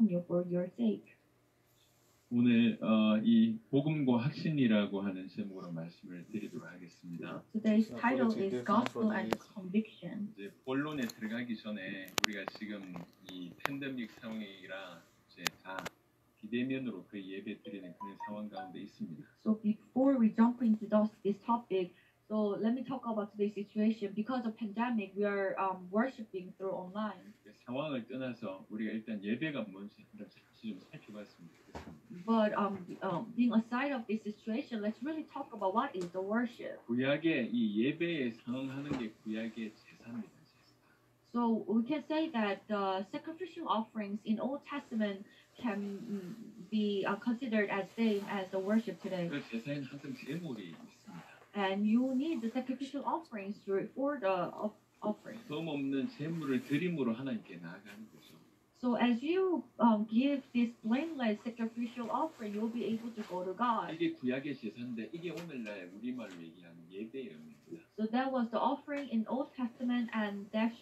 you for your sake. 오늘 이 복음과 확신이라고 하는 제목으로 말씀을 드리도록 하겠습니다. Today's title is Gospel and Conviction. 이제 본론에 들어가기 전에 우리가 지금 이 팬데믹 상황이라 이제 다 비대면으로 그 예배 드리는 그런 상황 가운데 있습니다. So before we jump into this topic, so let me talk about today's situation. Because of pandemic, we are worshiping through online. 상황을 떠나서 우리가 일단 예배가 뭔지 한번 잠시 좀 살펴봤으면 좋겠습니다. But being aside of this situation, let's really talk about what is the worship. 구약의 이 예배에 상응하는 게 구약의 제사입니다. So we can say that the sacrificial offerings in Old Testament can be considered as same as the worship today. 그 제사에는 항상 제물이 있습니다. And you need the sacrificial offerings for the offering. 소음없는 제물을 드림으로 하나님께 나아가는 거죠. So as you give this blameless sacrificial offering, you'll be able to go to God. 이게 구약의 제사인데 이게 오늘날 우리말로 얘기하는 예배의 의미입니다. So that was the offering in Old Testament, and that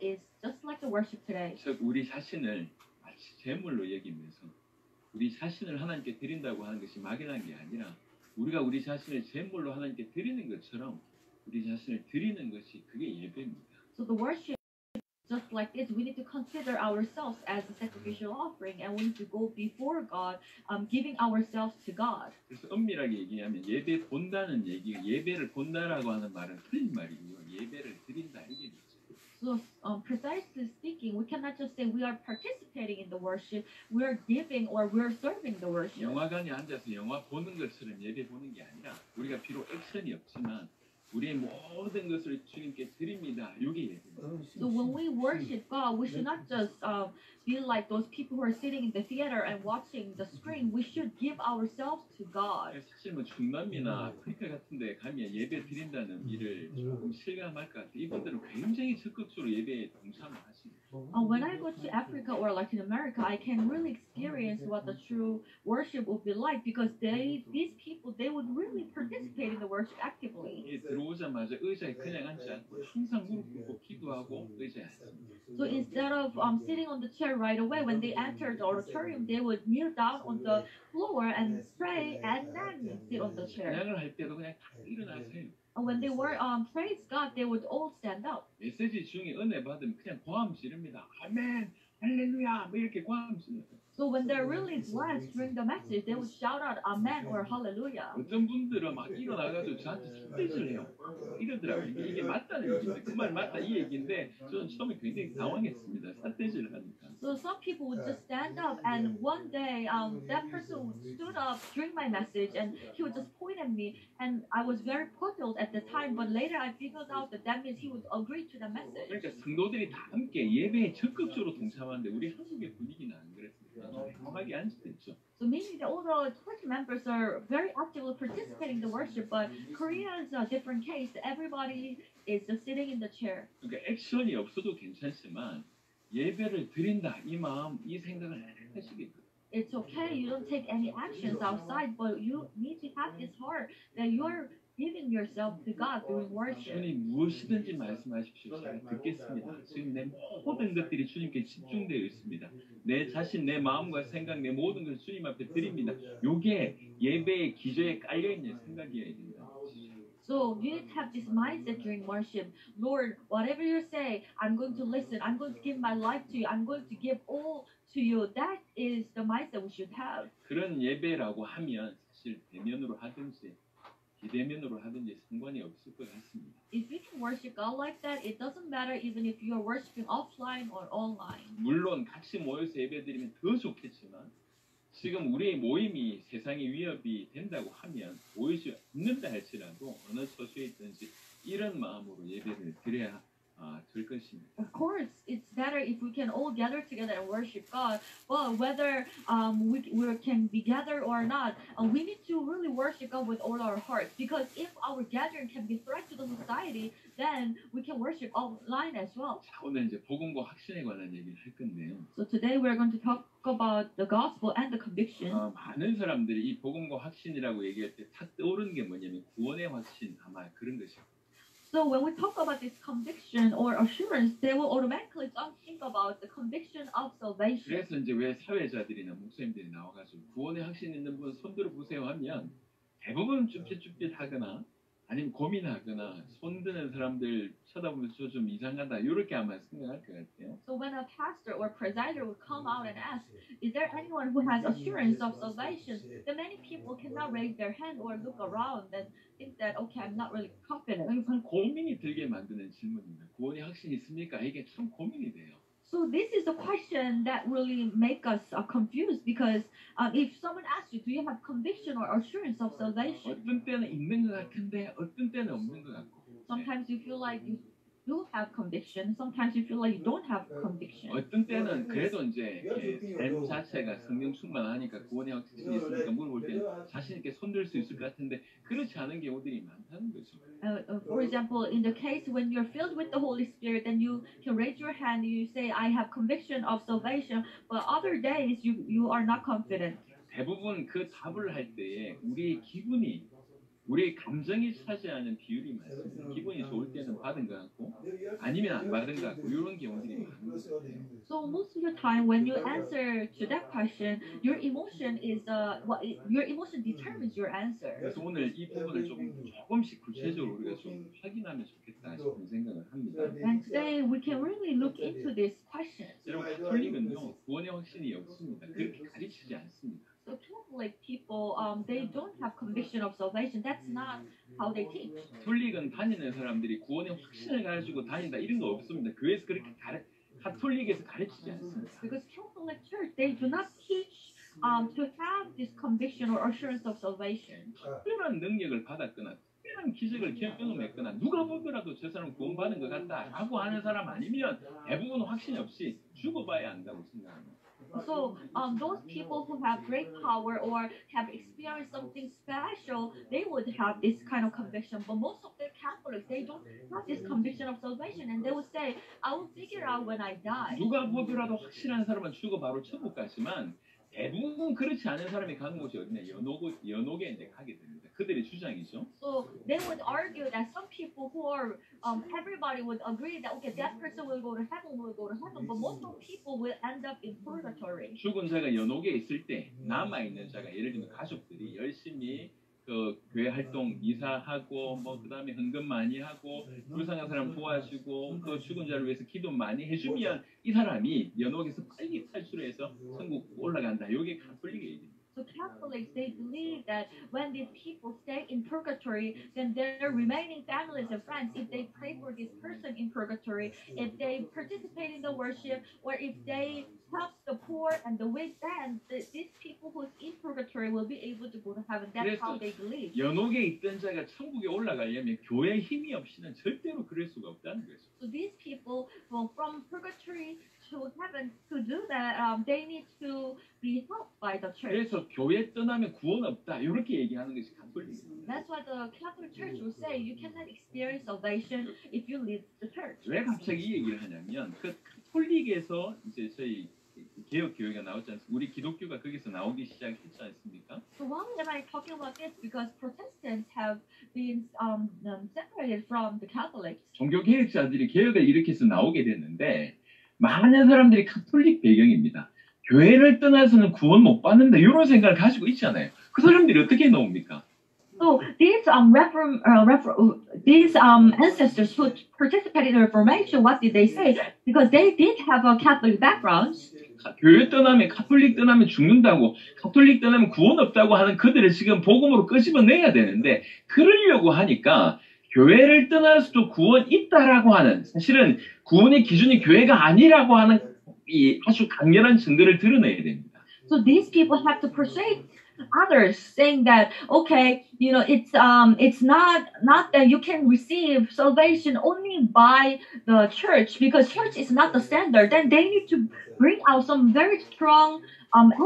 is just like the worship today. 즉 우리 자신을 마치 제물로 여기면서 우리 자신을 하나님께 드린다고 하는 것이 막연한 게 아니라 우리가 우리 자신을 제물로 하나님께 드리는 것처럼 우리 자신을 드리는 것이 그게 예배입니다. So the worship, just like this, we need to consider ourselves as a sacrificial offering, and we need to go before God, giving ourselves to God. 그래서 엄밀하게 얘기하면 예배 본다는 얘기가 예배를 본다라고 하는 말은 틀린 말이고요. 예배를 드린다 이게 뭐죠? So precisely speaking, we cannot just say we are participating in the worship, we are giving or we are serving the worship. 영화관에 앉아서 영화 보는 것처럼 예배 보는 게 아니라 우리가 비록 액션이 없지만 우리의 모든 것을 주님께 드립니다. 이게 예배입니다. So when we worship God, we should not just be like those people who are sitting in the theater and watching the screen. We should give ourselves to God. 사실 뭐 중남미나 아프리카 같은 데 가면 예배 드린다는 일을 조금 실감할 것 같아요. 이분들은 굉장히 적극적으로 예배에 동참을 하십니다. When I go to Africa or Latin America, I can really experience what the true worship would be like because these people, they would really participate in the worship actively. 들어오자마자 의자에 그냥 앉지 않고 항상 무릎 꿇고 기도하고 의자에 앉습니다. So instead of sitting on the chair right away, when they enter the auditorium, they would kneel down on the floor and pray and then sit on the chair. 찬양을 할 때도 그냥 다 일어나세요. When they were praise God, they would all stand up. 메시지 중에 은혜 받으면 그냥 고함 지릅니다. 아멘, 할렐루야, 뭐 이렇게 고함 지릅니다. So when they're really blessed during the message, they would shout out Amen or Hallelujah. 어떤 분들은 막 일어나가지고 저한테 삿대질 해요. 이러더라고요. 이게 맞다는 얘기인데 그 말 맞다 이 얘기인데 저는 처음에 굉장히 당황했습니다. 삿대질을 하니까. So some people would just stand up, and one day that person stood up during my message, and he would just point at me, and I was very puzzled at the time. But later I figured out that means he would agree to the message. 그러니까 성도들이 다 함께 예배에 적극적으로 동참하는데 우리 한국의 분위기는 안 그랬습니다. 조용하게 앉아있죠. So meaning that all the church members are very actively participating in the worship, but Korea is a different case. Everybody is just sitting in the chair. 그러니까 액션이 없어도 괜찮지만 예배를 드린다 이 마음, 이 생각을 하시기 바랍니다. It's okay. You don't take any actions outside, but you need to have this heart that you are giving yourself to God during worship. 주님 무엇이든지 말씀하십시오. 잘 듣겠습니다. 지금 내 모든 것들이 주님께 집중되어 있습니다. 내 자신, 내 마음과 생각, 내 모든 것을 주님 앞에 드립니다. 이게 예배의 기저에 깔려있는 생각이어야 된다. So you need to have this mindset during worship. Lord, whatever you say, I'm going to listen. I'm going to give my life to you. I'm going to give all to you. That is the mindset we should have. 그런 예배라고 하면 사실 대면으로 하든지 비대면으로 하든지 상관이 없을 것 같습니다. If you can worship God like that, it doesn't matter even if you are worshiping offline or online. 물론 같이 모여서 예배드리면 더 좋겠지만 지금 우리의 모임이 세상에 위협이 된다고 하면 모일 수 없는다 할지라도 어느 처소에 있든지 이런 마음으로 예배를 드려야 될 것입니다. Of course, it's better if we can all gather together and worship God. But whether we can be gathered or not, we need to really worship God with all our hearts. Because if our gathering can be threat to the society, then we can worship online as well. 자, 오늘 이제 복음과 확신에 관한 얘기를 할 건데요. So today we're going to talk about the gospel and the conviction. 많은 사람들이 이 복음과 확신이라고 얘기할 때 탁 떠오르는 게 뭐냐면 구원의 확신 아마 그런 것이에요. So when we talk about this conviction or assurance, they will automatically think about the conviction of salvation. 그래서 이제 왜 사회자들이나 목사님들이 나와가지고 구원의 확신 있는 분 손들어 보세요 하면 대부분 쭈삣쭈삣하거나 아니면 고민하거나 손드는 사람들 쳐다보면서 좀 이상하다 이렇게 아마 생각할 것 같아요. So when a pastor or presider would come out and ask, is there anyone who has assurance of salvation? Then many people cannot raise their hand or look around and think that, okay, I'm not really confident. 항상 고민이 들게 만드는 질문입니다. 구원의 확신이 있습니까? 이게 참 고민이 돼요. So this is the question that really make us confused because if someone asks you, do you have conviction or assurance of salvation? 어떤 때는 있는 것 같은데 어떤 때는 없는 것 같고. Sometimes you feel like you do have conviction. Sometimes you feel like you don't have conviction. 어떤 때는 그래도 이제 삶 자체가 성령 충만하니까 구원의 확신이 있으니까 물어볼 때 자신 있게 손들 수 있을 것 같은데 그렇지 않은 경우들이 많다는 거죠. For example, in the case when you're filled with the Holy Spirit, then you can raise your hand and you say, I have conviction of salvation, but other days you are not confident. 대부분 그 답을 할 때에 우리의 기분이 우리의 감정이 차지하는 비율이 많습니다. 기분이 좋을 때는 받은 것 같고 아니면 안 받은 것 같고 이런 경우들이 많은 것 같아요. So most of the time when you answer to that question, your emotion is your emotion determines your answer. 그래서 오늘 이 부분을 조금씩 구체적으로 우리가 좀 확인하면 좋겠다 싶은 생각을 합니다. And today we can really look into these questions. 여러분 가톨릭은요 구원의 확신이 없습니다. 그렇게 가르치지 않습니다. So Catholic people, they don't have conviction of salvation. That's not how they teach. 가톨릭은 다니는 사람들이 구원의 확신을 가지고 다닌다 이런 거 없습니다. 교회에서 그렇게 가톨릭에서 가르치지 않습니다. Because Catholic Church, they do not teach to have this conviction or assurance of salvation. 특별한 능력을 받았거나 특별한 기적을 경험했거나 누가 보더라도 저 사람 구원받은 것 같다라고 하는 사람 아니면 대부분 확신 없이 죽어봐야 한다고 생각합니다. So those people who have great power or have experienced something special, they would have this kind of conviction. But most of the Catholics, they don't have this conviction of salvation, and they would say, "I will figure out when I die." 누가 보더라도 확실한 사람은 죽어 바로 천국 가지만 대부분 그렇지 않은 사람이 가는 곳이 어디냐 연옥에 이제 가게 됩니다. 그들의 주장이죠. So they would argue that some people who are everybody would agree that okay, that person will go to heaven, but most of people will end up in purgatory. 죽은 자가 연옥에 있을 때 남아 있는 자가 예를 들면 가족들이 열심히 그 교회 활동 이사하고 뭐 그다음에 헌금 많이 하고 불쌍한 사람 도와주고 또 죽은 자를 위해서 기도 많이 해주면 이 사람이 연옥에서 빨리 탈출해서 천국 올라간다. 이게 가톨릭의 얘기입니다. So Catholics, they believe that when these people stay in purgatory, then their remaining families and friends, if they pray for this person in purgatory, if they participate in the worship, or if they help the poor and the weak, then these people who's in purgatory will be able to go to heaven. That's how they believe. 연옥에 있던 자가 천국에 올라가려면 교회의 힘이 없이는 절대로 그럴 수가 없다는 거죠. So these people, well, from purgatory to heaven, to do that, they need to be helped by the church. 그래서 교회 떠나면 구원 없다 이렇게 얘기하는 것이 가톨릭입니다. That's why the Catholic Church will say you cannot experience salvation if you leave the church. 왜 갑자기 이 얘기를 하냐면 그 가톨릭에서 이제 저희 개혁 교회가 나왔지 않습니까? 우리 기독교가 거기서 나오기 시작했지 않습니까? So why am I talking about this? Because Protestants have been separated from the Catholics. 종교 개혁자들이 개혁을 일으켜서 나오게 됐는데 많은 사람들이 가톨릭 배경입니다. 교회를 떠나서는 구원 못 받는다 이런 생각을 가지고 있잖아요. 그 사람들이 어떻게 나옵니까? So these ancestors who participated in the Reformation, what did they say? Because they did have a Catholic background. 교회 떠나면 가톨릭 떠나면 죽는다고 가톨릭 떠나면 구원 없다고 하는 그들을 지금 복음으로 끄집어내야 되는데 그러려고 하니까 교회를 떠나서도 구원 있다라고 하는 사실은 구원의 기준이 교회가 아니라고 하는 이 아주 강렬한 증거를 드러내야 됩니다. So these people have to persuade others, saying that okay, you know, it's not that you can receive salvation only by the church because church is not the standard. Then they need to bring out some very strong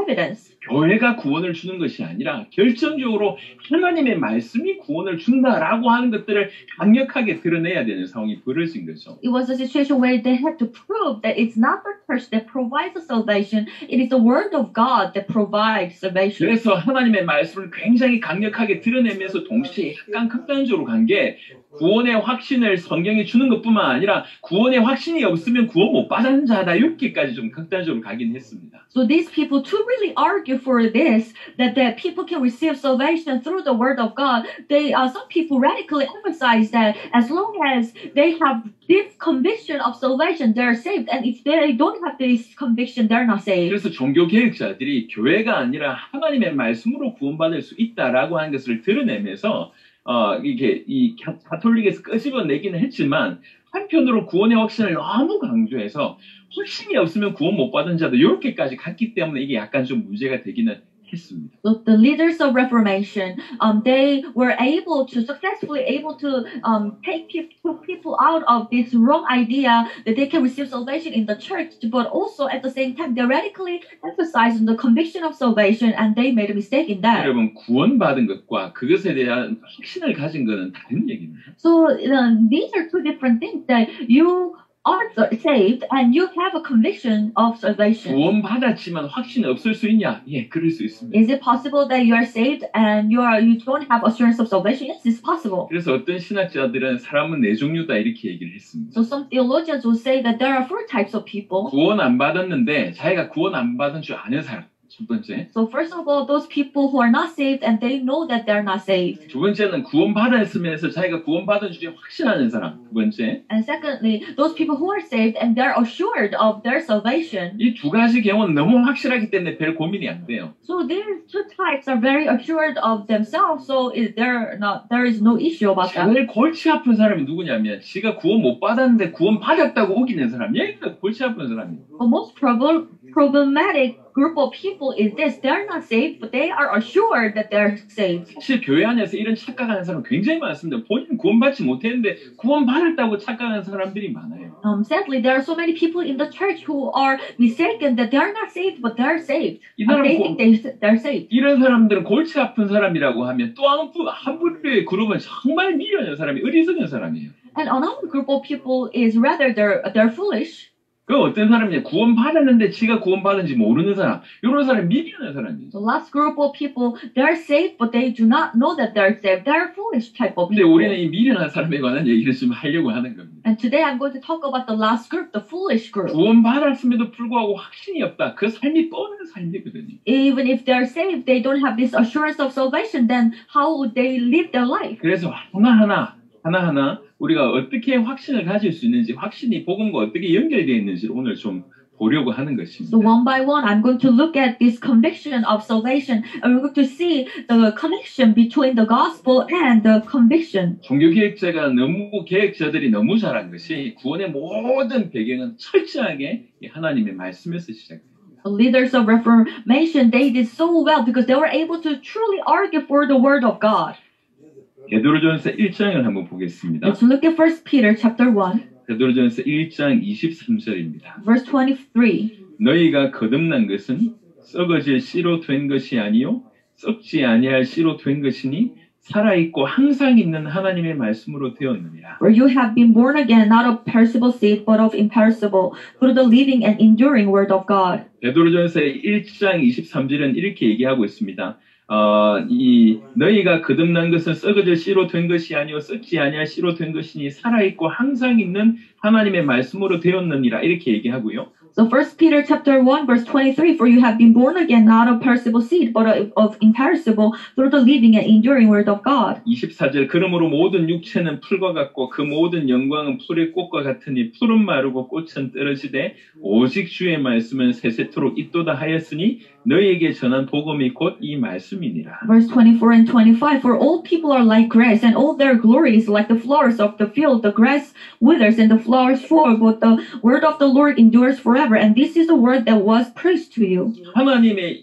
evidence. 교회가 구원을 주는 것이 아니라 결정적으로 하나님의 말씀이 구원을 준다라고 하는 것들을 강력하게 드러내야 되는 상황이 벌어진 거죠. It was a situation where they had to prove that it's not the church that provides the salvation, it is the word of God that provides salvation. 그래서 하나님의 말씀을 굉장히 강력하게 드러내면서 동시에 약간 극단적으로 간 게 구원의 확신을 성경이 주는 것뿐만 아니라 구원의 확신이 없으면 구원 못 받은 자다 이렇게까지 좀 극단적으로 가긴 했습니다. So these people to really argue for this, that people can receive salvation through the word of God, some people radically emphasize that as long as they have this conviction of salvation, they're saved, and if they don't have this conviction, they're not saved. 그래서 종교 개혁자들이 교회가 아니라 하나님의 말씀으로 구원받을 수 있다라고 하는 것을 드러내면서 이게 이 가톨릭에서 끄집어내기는 했지만 한편으로 구원의 확신을 너무 강조해서 확신이 없으면 구원 못 받은 자도 이렇게까지 갔기 때문에 이게 약간 좀 문제가 되기는 했습니다. So the leaders of Reformation, they were successfully able to take people out of this wrong idea that they can receive salvation in the church, but also at the same time they radically emphasized the conviction of salvation, and they made a mistake in that. 여러분 구원받은 것과 그것에 대한 확신을 가진 것은 다른 얘기입니다. So these are two different things, that you are saved and you have a conviction of salvation. 구원받았지만 확신이 없을 수 있냐? 예, 그럴 수 있습니다. Is it possible that you are saved and you don't have assurance of salvation? Yes, it's possible. 그래서 어떤 신학자들은 사람은 네 종류다 이렇게 얘기를 했습니다. So some theologians will say that there are four types of people. 구원 안 받았는데 자기가 구원 안 받은 줄 아는 사람. 첫 번째. So first of all, those people who are not saved and they know that they're not saved. 두 번째는 구원받았으면서 자기가 구원받은 줄이 확신하는 사람. 두 번째. And secondly, those people who are saved and they're assured of their salvation. 이 두 가지 경우는 너무 확실하기 때문에 별 고민이 안 돼요. So these two types are very assured of themselves. So there is no issue about that. 제일 골치 아픈 사람이 누구냐면 지가 구원 못 받았는데 구원 받았다고 우기는 사람. 얘가 골치 아픈 사람이에요. The most problematic group of people is this: they're not saved, but they are assured that they're saved. 사실 교회 안에서 이런 착각하는 사람 굉장히 많습니다. 본인 구원받지 못했는데 구원받았다고 착각하는 사람들이 많아요. Sadly, there are so many people in the church who are mistaken that they are not saved, but they're saved. They think they're saved. 이런 사람들은 골치 아픈 사람이라고 하면 또 한 부류의 그룹은 정말 미련한 사람이 어리석은 사람이에요. And another group of people is rather they're foolish. 그 어떤 사람이냐 구원 받았는데 지가 구원 받은지 모르는 사람 이런 사람 미련한 사람이에요. The last group of people, they're saved but they do not know that they're saved. They're foolish type of 근데 people. 우리는 이 미련한 사람에 관한 얘기를 좀 하려고 하는 겁니다. And today I'm going to talk about the last group, the foolish group. 구원 받았음에도 불구하고 확신이 없다. 그 삶이 뻔한 삶이거든요. Even if they're saved, they don't have this assurance of salvation. Then how would they live their life? 그래서 하나하나 우리가 어떻게 확신을 가질 수 있는지 확신이 복음과 어떻게 연결되어 있는지를 오늘 좀 보려고 하는 것입니다. So one by one, I'm going to look at this conviction of salvation, and we're going to see the connection between the gospel and the conviction. 개혁자들이 너무 잘한 것이 구원의 모든 배경은 철저하게 하나님의 말씀에서 시작돼요. The leaders of Reformation, they did so well because they were able to truly argue for the word of God. 베드로전서 1장을 한번 보겠습니다. Let's look at 1 Peter chapter 1. 베드로전서 1장 23절입니다. Verse 23. 너희가 거듭난 것은 썩어질 씨로 된 것이 아니요 썩지 아니할 씨로 된 것이니 살아있고 항상 있는 하나님의 말씀으로 되었느니라. For you have been born again, not of perishable seed, but of imperishable, through the living and enduring word of God. 베드로전서 1장 23절은 이렇게 얘기하고 있습니다. 너희가 거듭난 것은 썩어질 씨로 된 것이 아니요 썩지 아니할 씨로 된 것이니 살아있고 항상 있는 하나님의 말씀으로 되었느니라 이렇게 얘기하고요. So 1 Peter chapter 1 verse 23, for you have been born again, not of perishable seed, but of imperishable, through the living and enduring word of God. 24절 그러므로 모든 육체는 풀과 같고 그 모든 영광은 풀의 꽃과 같으니 풀은 마르고 꽃은 떨어지되 오직 주의 말씀은 세세토록 있도다 하였으니 너희에게 전한 복음이 곧 이 말씀이니라. Verse 24 and 25, for all people are like grass, and all their glory is like the flowers of the field. The grass withers and the flowers fall, but the word of the Lord endures forever. And this is the word that was preached to you. 하나님의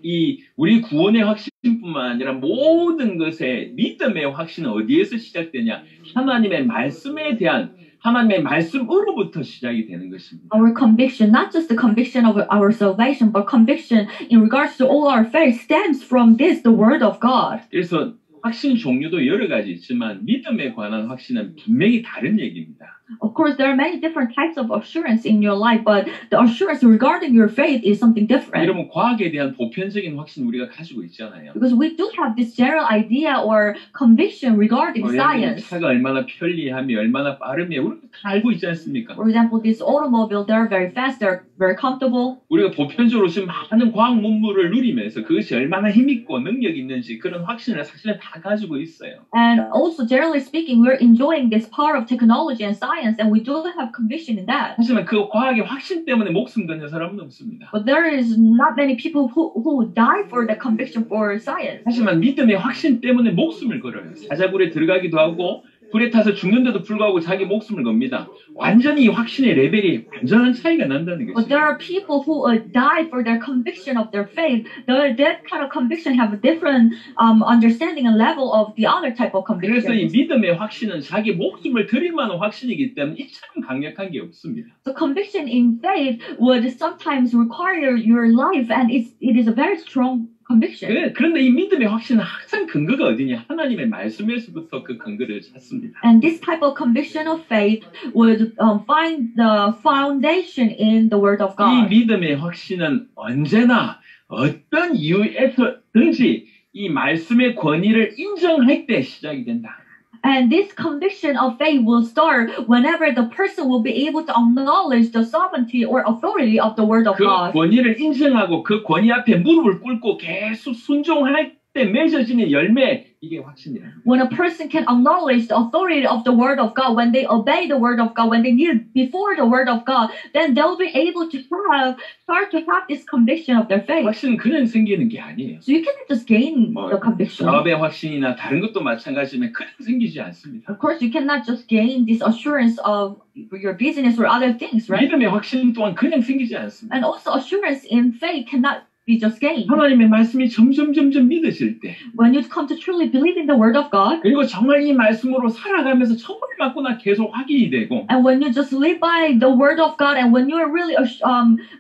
이 우리 구원의 확신뿐만 아니라 모든 것의 믿음의 확신은 어디에서 시작되냐? 하나님의 말씀에 대한 하나님의 말씀으로부터 시작이 되는 것입니다. Our conviction, not just the conviction of our salvation, but conviction in regards to all our faith stems from this, the word of God. 그래서 확신 종류도 여러 가지 있지만 믿음에 관한 확신은 분명히 다른 얘기입니다. Of course, there are many different types of assurance in your life, but the assurance regarding your faith is something different. 여러분 과학에 대한 보편적인 확신 우리가 가지고 있잖아요. Because we do have this general idea or conviction regarding science. 차가 얼마나 편리하며 얼마나 빠르며 우리가 다 알고 있지 않습니까? For example, this automobile, they're very fast, they're very comfortable. 우리가 보편적으로 지금 많은 과학 문물을 누리면서 그것이 얼마나 힘있고 능력 있는지 그런 확신을 사실은 다 가지고 있어요. And also, generally speaking, we're enjoying this power of technology and science, and we do have conviction in that. 하지만 그 과학의 확신 때문에 목숨 던진 사람은 없습니다. But there is not many people who die for the conviction for science. 하지만 믿음의 확신 때문에 목숨을 걸어요. 사자굴에 들어가기도 하고 불에 타서 죽는데도 불구하고 자기 목숨을 겁니다. 완전히 이 확신의 레벨이 완전한 차이가 난다는 But there 것이죠. are people who die for their conviction of their faith. That kind of conviction have a different understanding and level of the other type of 그래서 이 conviction. 믿음의 확신은 자기 목숨을 드릴 만한 확신이기 때문에 이처럼 강력한 게 없습니다. So conviction in faith would sometimes require your life, and it is a very strong conviction. 그런데 이 믿음의 확신은 항상 근거가 어디냐? 하나님의 말씀에서부터 그 근거를 찾습니다. And this type of conviction of faith would find the foundation in the Word of 이 God. 믿음의 확신은 언제나 어떤 이유에서든지 이 말씀의 권위를 인정할 때 시작이 된다. And this conviction of faith will start whenever the person will be able to acknowledge the sovereignty or authority of the Word of 그 God. 권위를 인정하고 그 권위 앞에 무릎을 꿇고 계속 순종할 때 맺어지는 열매 이게 확신이라. When a person can acknowledge the authority of the Word of God, when they obey the Word of God, when they kneel before the Word of God, then they'll be able to start to have this conviction of their faith. 확신은 그냥 생기는 게 아니에요. So you cannot just gain the conviction. 사업의 확신이나 다른 것도 마찬가지지만 그냥 생기지 않습니다. Of course, you cannot just gain this assurance of your business or other things, right? 믿음의 확신 또한 그냥 생기지 않습니다. And also, assurance in faith cannot be just gained. 하나님의 말씀이 점점 믿어질 때 When you come to truly believe in the Word of God, 그리고 정말 이 말씀으로 살아가면서 정말 맞구나 계속 확인이 되고 and when you just live by the Word of God, and when you are really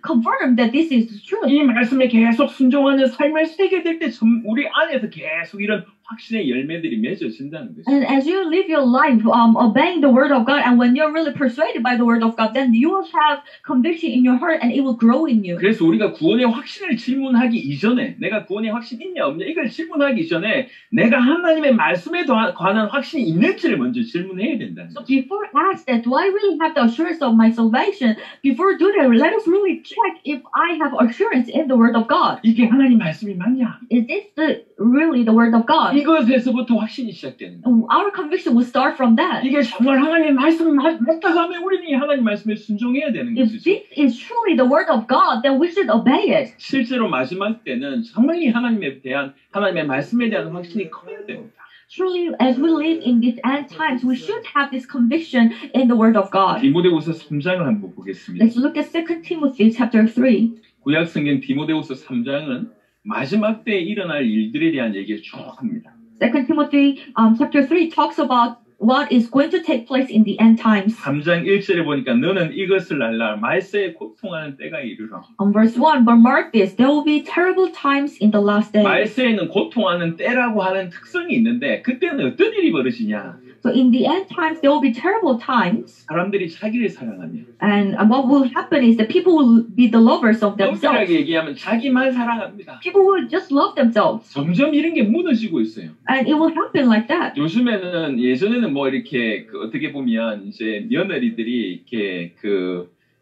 confirmed that this is the truth, 이 말씀에 계속 순종하는 삶을 살게 될 때 우리 안에서 계속 이런 확신의 열매들이 맺어진다는 거죠. and as you live your life obeying the Word of God, and when you're really persuaded by the Word of God, then you will have conviction in your heart, and it will grow in you. 그래서 우리가 구원의 확신을 질문하기 이전에 내가 구원의 확신 있냐 없냐 이걸 질문하기 전에 내가 하나님의 말씀에 관한 확신이 있는지를 먼저 질문해야 된다는 So 거죠. before ask that, do I really have the assurance of my salvation? Before do that, let us really check if I have assurance in the Word of God. 이게 하나님 말씀이 맞냐? Is this really the Word of God? 이것에서부터 확신이 시작되는 거예요. Our conviction will start from that. 이게 정말 하나님의 말씀이 맞다고 하면 우리는 이 하나님 말씀에 순종해야 되는 If 것이죠. this is truly the Word of God, then we should obey it. 실제로 마지막 때는 정말 이 하나님의 말씀에 대한 확신이 커야 됩니다. Truly, as we live in these end times, we should have this conviction in the Word of God. 디모데후서 3장을 한번 보겠습니다. Let's look at 2 Timothy chapter 3. 구약 성경 디모데후서 3장은 마지막 때에 일어날 일들에 대한 얘기를 쭉 합니다. 2 Timothy chapter 3 talks about what is going to take place in the end times. 3장 1절에 보니까 너는 이것을 알라 말세에 고통하는 때가 이르러. Verse 1, but mark this, there will be terrible times in the last days. 말세에는 고통하는 때라고 하는 특성이 있는데 그때는 어떤 일이 벌어지냐? So in the end times, there will be terrible times. 사람들이 자기를 사랑하며 And what will happen is that people will be the lovers of themselves. 엄밀하게 얘기하면 자기만 사랑합니다. People will just love themselves. 점점 이런 게 무너지고 있어요. And it will happen like that. 요즘에는 예전에는 뭐 이렇게 어떻게 보면 이제 며느리들이 이렇게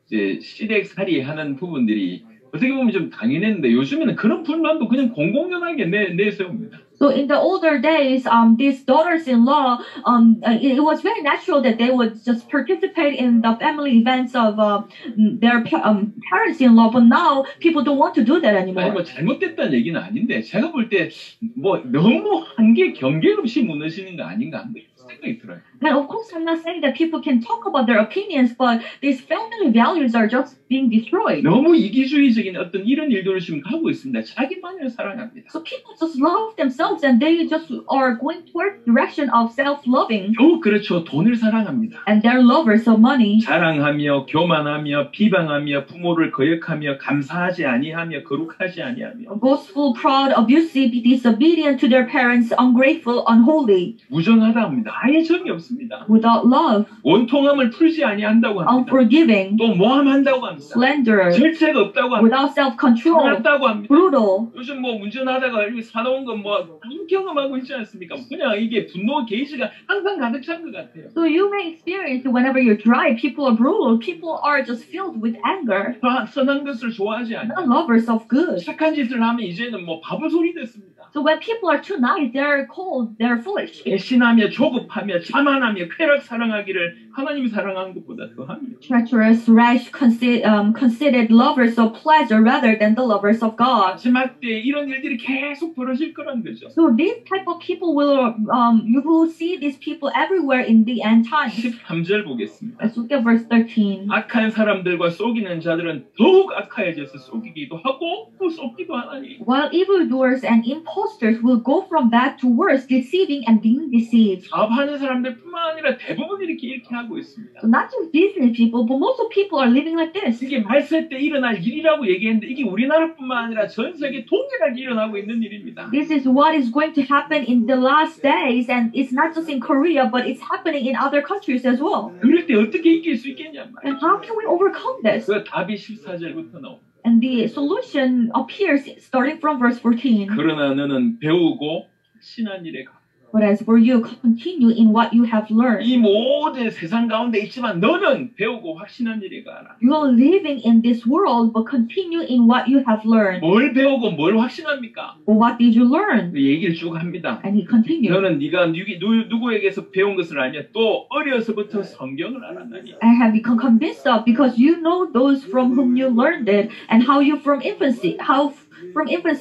이제 시댁살이 하는 부분들이 어떻게 보면 좀 당연했는데 요즘에는 그런 불만도 그냥 공공연하게 내세웁니다. So in the older days, these daughters-in-law, it was very natural that they would just participate in the family events of their parents-in-law. But now people don't want to do that 아니 anymore. 뭐 잘못됐다는 얘기는 아닌데 제가 볼 때 뭐 너무 한계 경계 없이 무너지는 거 아닌가 하는 생각이 들어요. And of course, I'm not saying that people can talk about their opinions, but these family values are just being destroyed. 너무 이기주의적인 어떤 이런 일들을 지금 하고 있습니다. 자기만을 사랑합니다. So people just love themselves, and they just are going towards the direction of self-loving, 겨우 그렇죠. 돈을 사랑합니다. and they're lovers of money. 자랑하며 교만하며 비방하며 부모를 거역하며 감사하지 아니하며 거룩하지 아니하며 Boastful, proud, abusive, disobedient to their parents, ungrateful, unholy. 무정하다 합니다. 아예 정이 없습니다. without love, 원통함을 풀지 아니한다고 합니다. unforgiving, 또 모함한다고 합니다. slanderous, 절제가 없다고 합니다. without self-control, 사납다고 합니다. brutal. 요즘 뭐 운전하다가 이렇게 사나운 건 뭐 경험하고 있지 않습니까? 그냥 이게 분노 게이지가 항상 가득 찬 것 같아요. So you may experience whenever you drive, people are brutal, people are just filled with anger, 선한 것을 좋아하지 않아요. not lovers of good. 착한 짓을 하면 이제는 뭐 바보 소리 됐습니다. So when people are too nice, they're cold, they're foolish. 배신하며 조급하며 자만하며 쾌락 사랑하기를 하나님이 사랑하는 것보다 더합니다. Treacherous, rash, conceited lovers of pleasure rather than the lovers of God. 마지막 때 이런 일들이 계속 벌어질 거란 거죠. So these type of people will, you will see these people everywhere in the end times. 13절 보겠습니다. Let's look at verse 13. 악한 사람들과 속이는 자들은 더욱 악하여져서 속이기도 하고 또 속기도 하나니. While evildoers and impostors will go from bad to worse, deceiving and being deceived. 사업하는 사람들뿐만 아니라 대부분 이렇게 하고 있습니다. So not just business people, but most of people are living like this. 이게 말세 때 일어날 일이라고 얘기했는데 이게 우리나라뿐만 아니라 전 세계 동일하게 일어나고 있는 일입니다. This is what is going to happen in the last days, and it's not just in Korea, but it's happening in other countries as well. 그럴 때 어떻게 이길 수 있겠냐 말이에요. And how can we overcome this? 그 답이 14절부터 나옵니다. And the solution appears starting from verse 14. 그러나 너는 배우고 신한 일에 가. But as for you, continue in what you have learned. 이 모든 세상 가운데 있지만 너는 배우고 확신한 일에 가라. You are living in this world, but continue in what you have learned. 뭘 배우고 뭘 확신합니까? Well, what did you learn? 그 얘기를 쭉 합니다. And he continued. 너는 네가 누구에게서 배운 것을 알며 또 어려서부터 성경을 알았나니. I have become convinced of, because you know those from whom you learned it, and how you from infancy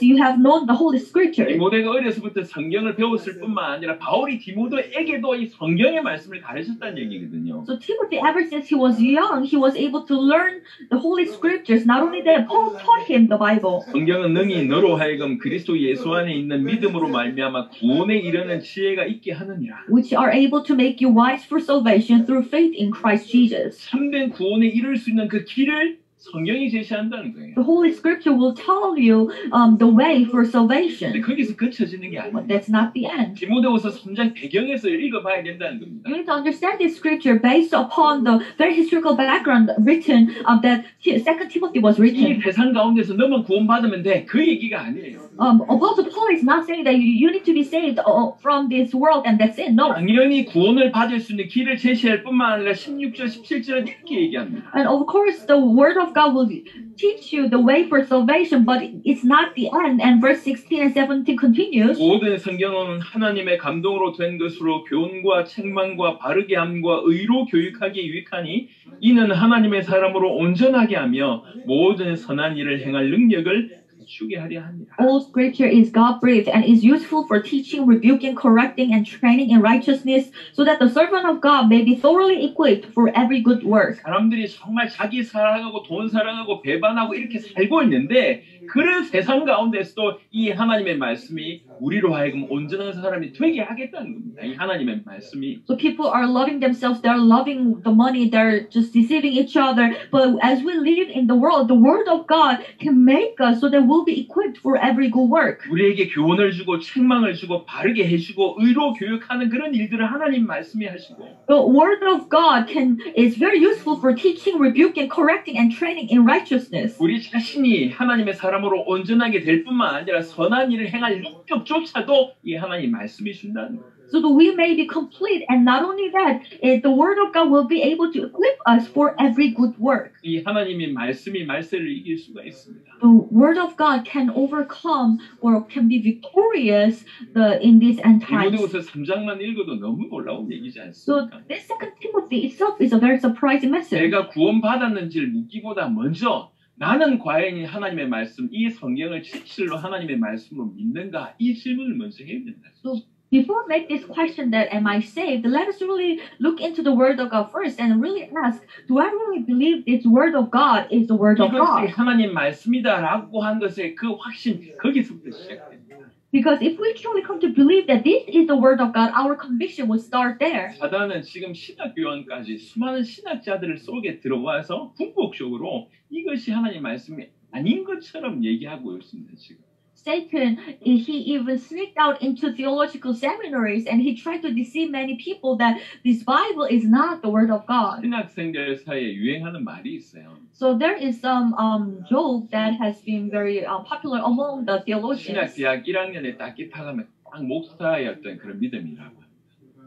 you have known the Holy Scripture. 디모데가 어려서부터 성경을 배웠을 뿐만 아니라 바울이 디모데에게도 이 성경의 말씀을 가르쳤다는 얘기거든요. So Timothy, ever since he was young, he was able to learn the Holy Scriptures. Not only that, Paul taught him the Bible. 성경은 능히 너로 하여금 그리스도 예수 안에 있는 믿음으로 말미암아 구원에 이르는 지혜가 있게 하느니라. Which are able to make you wise for salvation through faith in Christ Jesus. 참된 구원에 이를 수 있는 그 길을 성경이 제시한다는 거예요. The Holy Scripture will tell you the way for 근데 salvation. 거기서 그쳐지는 게 아니에요. But that's not the end. 디모데후서 3장 배경에서 읽어봐야 된다는 겁니다. You need to understand this scripture based upon the very historical background written that Second Timothy was 이 written. 세상 가운데서 너만 구원받으면 돼. 그 얘기가 아니에요. Apostle Paul is not saying that you need to be saved from this world and that's it. No. 당연히 구원을 받을 수 있는 길을 제시할 뿐만 아니라 16절, 17절은 이렇게 얘기합니다. And of course, the Word of God will teach you the way for salvation, but it's not the end. And verse 16 and 17 continues. 모든 성경은 하나님의 감동으로 된 것으로 교훈과 책망과 바르게 함과 의로 교육하기에 유익하니 이는 하나님의 사람으로 온전하게 하며 모든 선한 일을 행할 능력을 갖추게 하려 합니다. All scripture is God-breathed and is useful for teaching, rebuking, correcting, and training in righteousness, so that the servant of God may be thoroughly equipped for every good work. 사람들이 정말 자기 사랑하고 돈 사랑하고 배반하고 이렇게 살고 있는데 그런 세상 가운데서도 이 하나님의 말씀이 우리로 하여금 온전한 사람이 되게 하겠다는 겁니다. 이 하나님의 말씀이. So people are loving themselves, they're loving the money, they're just deceiving each other. But as we live in the world, the Word of God can make us so that we'll be equipped for every good work. 우리에게 교훈을 주고 책망을 주고 바르게 해주고 의로 교육하는 그런 일들을 하나님 말씀이 하시고. The Word of God is very useful for teaching, rebuking, correcting, and training in righteousness. 우리 자신이 하나님의 사람으로 온전하게 될 뿐만 아니라 선한 일을 행할 능력조차도 이 하나님 말씀이 준다는 거예요. So that we may be complete, and not only that, the Word of God will be able to equip us for every good work. 이 하나님의 말씀이 말세를 이길 수가 있습니다. The Word of God can overcome or can be victorious in these end times. 디모데후서 3장만 읽어도 너무 놀라운 얘기지 So 않습니까? this Second Timothy itself is a very surprising message. 내가 구원받았는지를 묻기보다 먼저 나는 과연 하나님의 말씀, 이 성경을 진실로 하나님의 말씀으로 믿는가? 이 질문을 먼저 해야 된다. So before we make this question that am I saved, let us really look into the Word of God first and really ask, do I really believe this Word of God is the Word of 이것이 God? 하나님 말씀이다라고 한 것의 그 확신, 거기서부터 시작됩니다. Because if we truly come to believe that this is the Word of God, our conviction will start there. 사단은 지금 신학교원까지 수많은 신학자들을 속에 들어와서 궁극적으로 이것이 하나님 말씀이 아닌 것처럼 얘기하고 있습니다. 지금. Satan, he even sneaked out into theological seminaries and he tried to deceive many people that this Bible is not the word of God. 신학생들 사이에 유행하는 말이 있어요. So there is some joke that has been very popular among the theologians. 신학대학 1학년에 딱 입학하면 딱 목사였던 그런 믿음이라고.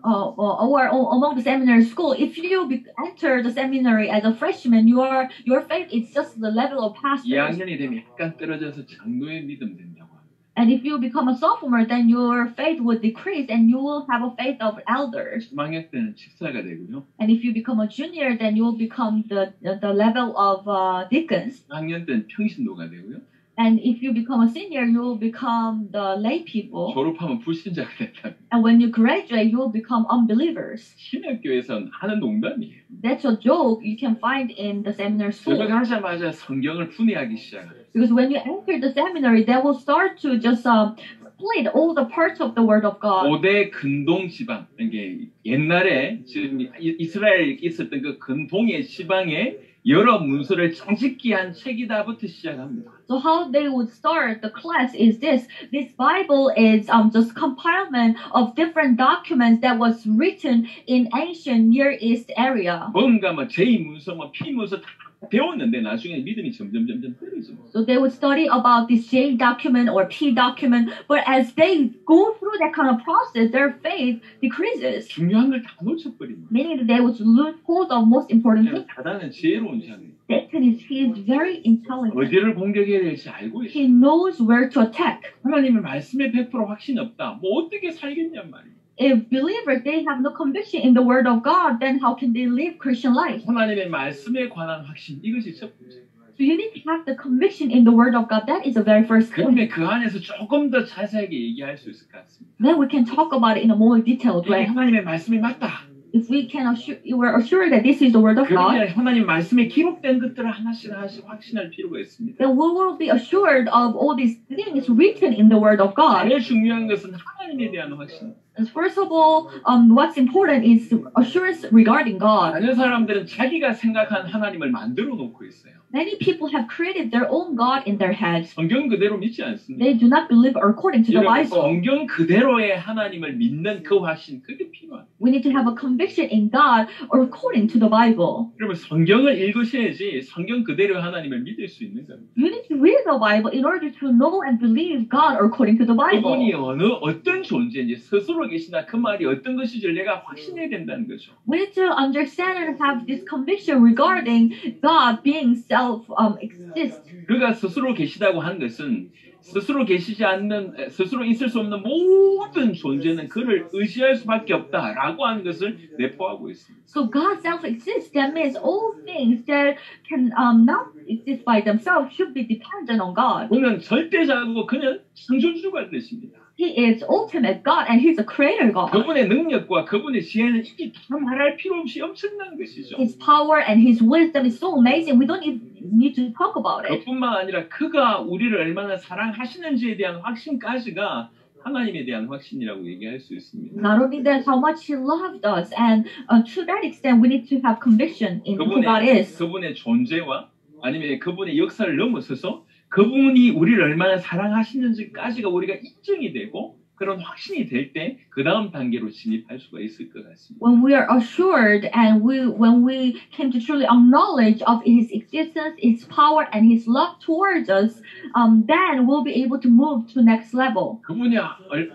Or among the seminary school, if you enter the seminary as a freshman, your faith is just the level of pastors. 2학년이 되면 약간 떨어져서 장로의 믿음 된다고. And if you become a sophomore, then your faith will decrease and you will have a faith of elders. 3학년 때는 집사가 되고요. And if you become a junior, then you will become the level of deacons. 4학년 때는 평신도가 되고요. And if you become a senior, you will become the lay people. 졸업하면 불신자가 된다. And when you graduate, you will become unbelievers. 신학교에서는 하는 농담이에요. That's a joke you can find in the seminary school. 들어가자마자 성경을 분해하기 시작해요. Because when you enter the seminary, they will start to just split all the parts of the word of God. 5대 근동 지방, 이게 옛날에 지금 이스라엘에 있었던 그 근동의 지방에 여러 문서를 장식기한 책이다부터 시작합니다. So how they would start the class is this. This Bible is just compilement of different documents that was written in ancient Near East area. 뭔가 뭐 제2문서, 뭐 P문서 다 배웠는데 나중에 믿음이 점점 떨어집니다. So they would study about this J document or P document, but as they go through that kind of process, their faith decreases. 중요한 걸 다 놓쳐버립니다. Meaning that they would lose hold of most important things. 다단은 지혜로운 자입니다. Satan he is very intelligent. 어디를 공격해야 될지 알고 있어요. He knows where to attack. 하나님의 말씀에 100% 확신이 없다. 뭐 어떻게 살겠냔 말이에요. If believers they have no conviction in the word of God, then how can they live Christian life? 하나님의 말씀에 관한 확신 이것이 첫 번째. So you need to have the conviction in the word of God. That is the very first thing. 그러면 그 안에서 조금 더 자세하게 얘기할 수 있을 것 같습니다. Then we can talk about it in a more detailed 이게 way. 하나님의 말씀이 맞다. If we can we're assured that this is the word of God, 그러면 하나님 말씀에 기록된 것들을 하나씩 확신할 필요가 있습니다. then we will be assured of all these things written in the word of God. 제일 중요한 것은 하나님에 대한 확신. First of all, what's important is assurance regarding God. 많은 사람들은 자기가 생각한 하나님을 만들어 놓고 있어요. Many people have created their own God in their heads. 성경 그대로 믿지 않습니다. They do not believe according to the 여러분, Bible. 성경 그대로의 하나님을 믿는 그 확신 그게 필요합니다. We need to have a conviction in God according to the Bible. 그러면 성경을 읽으셔야지 성경 그대로 하나님을 믿을 수 있는 겁니다. You need to read the Bible in order to know and believe God according to the 그분이 Bible. 어떤 존재인지 스스로 계시나 그 말이 어떤 것인지 내가 확신해야 된다는 거죠. We need to understand and have this conviction regarding God being self-exist. 그가 스스로 계시다고 한 것은 스스로 계시지 않는 스스로 있을 수 없는 모든 존재는 그를 의지할 수밖에 없다라고 하는 것을 내포하고 있습니다. So God self-exists. That means all things that can not exist by themselves should be dependent on God. 그는 절대자고 그는 창조주가 되십니다. He is ultimate God and He's a creator God. 그분의 능력과 그분의 지혜는 이게 다 말할 필요 없이 엄청난 것이죠. His power and His wisdom is so amazing. We don't even need to talk about it. 그뿐만 아니라 그가 우리를 얼마나 사랑하시는지에 대한 확신까지가 하나님에 대한 확신이라고 얘기할 수 있습니다. Not only that, how much He loved us, and to that extent, we need to have conviction in who God is. 그분의 존재와 아니면 그분의 역사를 넘어서서 그분이 우리를 얼마나 사랑하시는지까지가 우리가 인정이 되고 그런 확신이 될 때 그 다음 단계로 진입할 수가 있을 것 같습니다. When we are assured and when we came to truly acknowledge of His existence, His power, and His love towards us, then we'll be able to move to next level. 그분이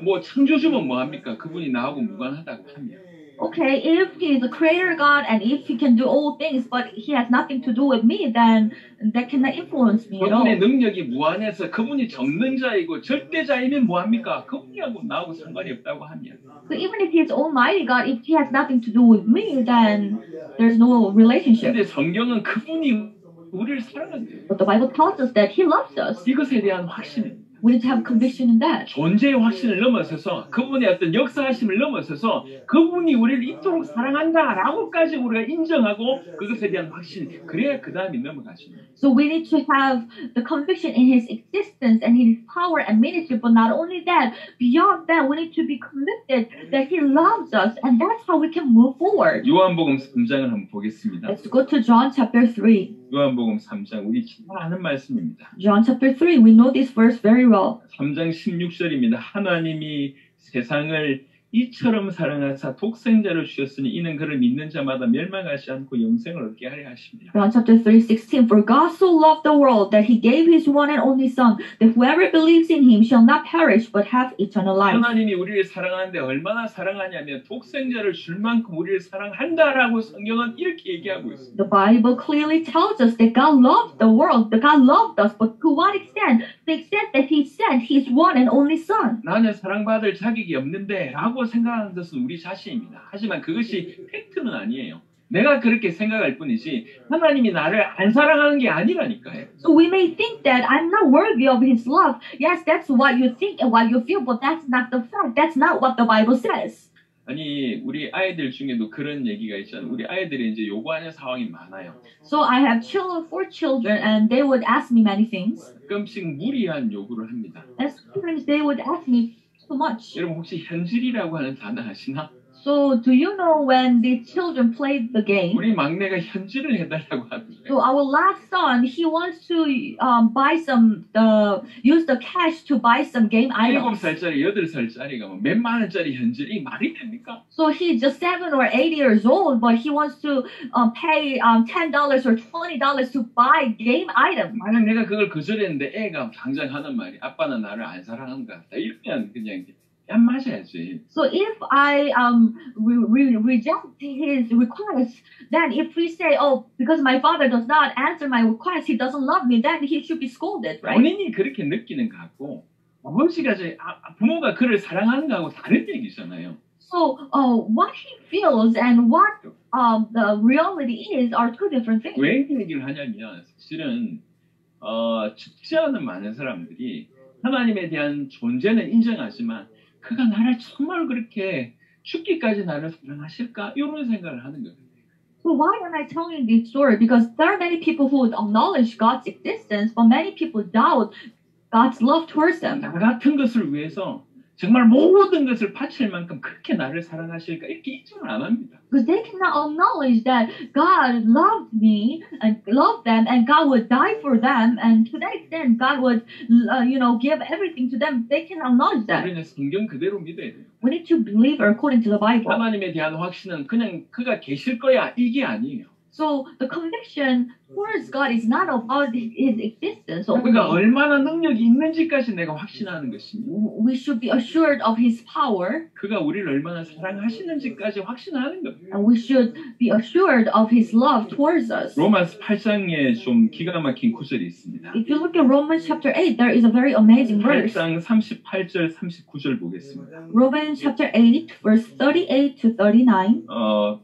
뭐 창조주면 뭐합니까? 그분이 나하고 무관하다고 하면. Okay, if He is a creator God and if He can do all things, but He has nothing to do with me, then that cannot influence me at all. 그분의 능력이 무한해서 그분이 전능자이고 절대자이면 뭐합니까? 그분이하고 나하고 상관이 없다고 하면. So even if He is Almighty God, if He has nothing to do with me, then there's no relationship. 근데 성경은 그분이 우리를 사랑한대요. But the Bible tells us that He loves us. 이것에 대한 확신입니다. We need to have conviction in that. 존재의 확신을 넘어서서 그분의 어떤 역사하심을 넘어서서 그분이 우리를 이토록 사랑한다라고까지 우리가 인정하고 그것에 대한 확신 그래야 그 다음이 넘어가십니다. So we need to have the conviction in His existence and His power and ministry, but not only that, beyond that, we need to be convicted that He loves us, and that's how we can move forward. 요한복음 3장을 한번 보겠습니다. Let's go to John chapter 3. 요한복음 3장 우리 잘 아는 말씀입니다. John chapter 3, we know this verse very well. Israel. 3장 16절입니다. 하나님이 세상을 이처럼 사랑하사 독생자를 주셨으니 이는 그를 믿는 자마다 멸망하지 않고 영생을 얻게 하려 하십니다. John chapter 3:16. For God so loved the world that he gave his one and only Son, that whoever believes in him shall not perish but have eternal life. 하나님이 우리를 사랑하는데 얼마나 사랑하냐면 독생자를 줄 만큼 우리를 사랑한다라고 성경은 이렇게 얘기하고 있습니다. The Bible clearly tells us that God loved the world, that God loved us, but to what extent? The extent that he sent his one and only Son. 나는 사랑받을 자격이 없는데 라고 생각하는 것은 우리 자신입니다. 하지만 그것이 팩트는 아니에요. 내가 그렇게 생각할 뿐이지 하나님이 나를 안 사랑하는 게 아니라니까요. So we may think that I'm not worthy of his love. Yes, that's what you think and what you feel, but that's not the fact. That's not what the Bible says. 아니 우리 아이들 중에도 그런 얘기가 있잖아요. 우리 아이들이 이제 요구하는 상황이 많아요. So I have four children and they would ask me many things. 가끔씩 무리한 요구를 합니다. And sometimes they would ask me so much. 여러분 혹시 현질이라고 하는 단어 아시나? So do you know when the children played the game? 우리 막내가 현질을 해달라고 합니다. So our last son, he wants to use the cash to buy some game items. 7살짜리, 8살짜리가 뭐 몇만 원짜리 현질이 말이 됩니까? So he's just 7 or 8 years old, but he wants to pay $10 or $20 to buy game items. 만약 내가 그걸 거절했는데 애가 당장 하는 말이 아빠는 나를 안 사랑하는 것 같다. 이러면 그냥 안 맞아야지. So if I reject his request, then if we say, oh, because my father does not answer my request, he doesn't love me, then he should be scolded, right? 본인이 그렇게 느끼는 것 같고 아버지가 부모가 그를 사랑하는 거하고 다른 얘기잖아요. So what he feels and what the reality is are two different things. 왜 그 얘기를 하냐면 사실은 죽지 않은 많은 사람들이 하나님에 대한 존재는 인정하지만 그가 나를 정말 그렇게 죽기까지 나를 사랑하실까? 이런 생각을 하는 거예요. So why am I telling this story? Because there are many people who acknowledge God's existence, but many people doubt God's love towards them. 나 같은 것을 위해서 정말 모든 것을 바칠 만큼 그렇게 나를 사랑하실까? 이렇게 인정을 안 합니다. Because they cannot acknowledge that God loved me and loved them, and God would die for them, and to that extent, God would, give everything to them. They cannot acknowledge that. 우리는 성경 그대로 믿어야 돼요. We need to believe according to the Bible. 하나님에 대한 확신은 그냥 그가 계실 거야 이게 아니에요. So the conviction towards God is not about his existence. 그가 얼마나 능력이 있는지까지 내가 확신하는 것입니다. We should be assured of his power. 그가 우리를 얼마나 사랑하시는지까지 확신하는 겁니다. And we should be assured of his love towards us. 로마서 8장에 좀 기가 막힌 구절이 있습니다. If you look at Romans chapter 8, there is a very amazing verse. 8장 38절 39절 보겠습니다. Romans chapter 8, verse 38 to 39.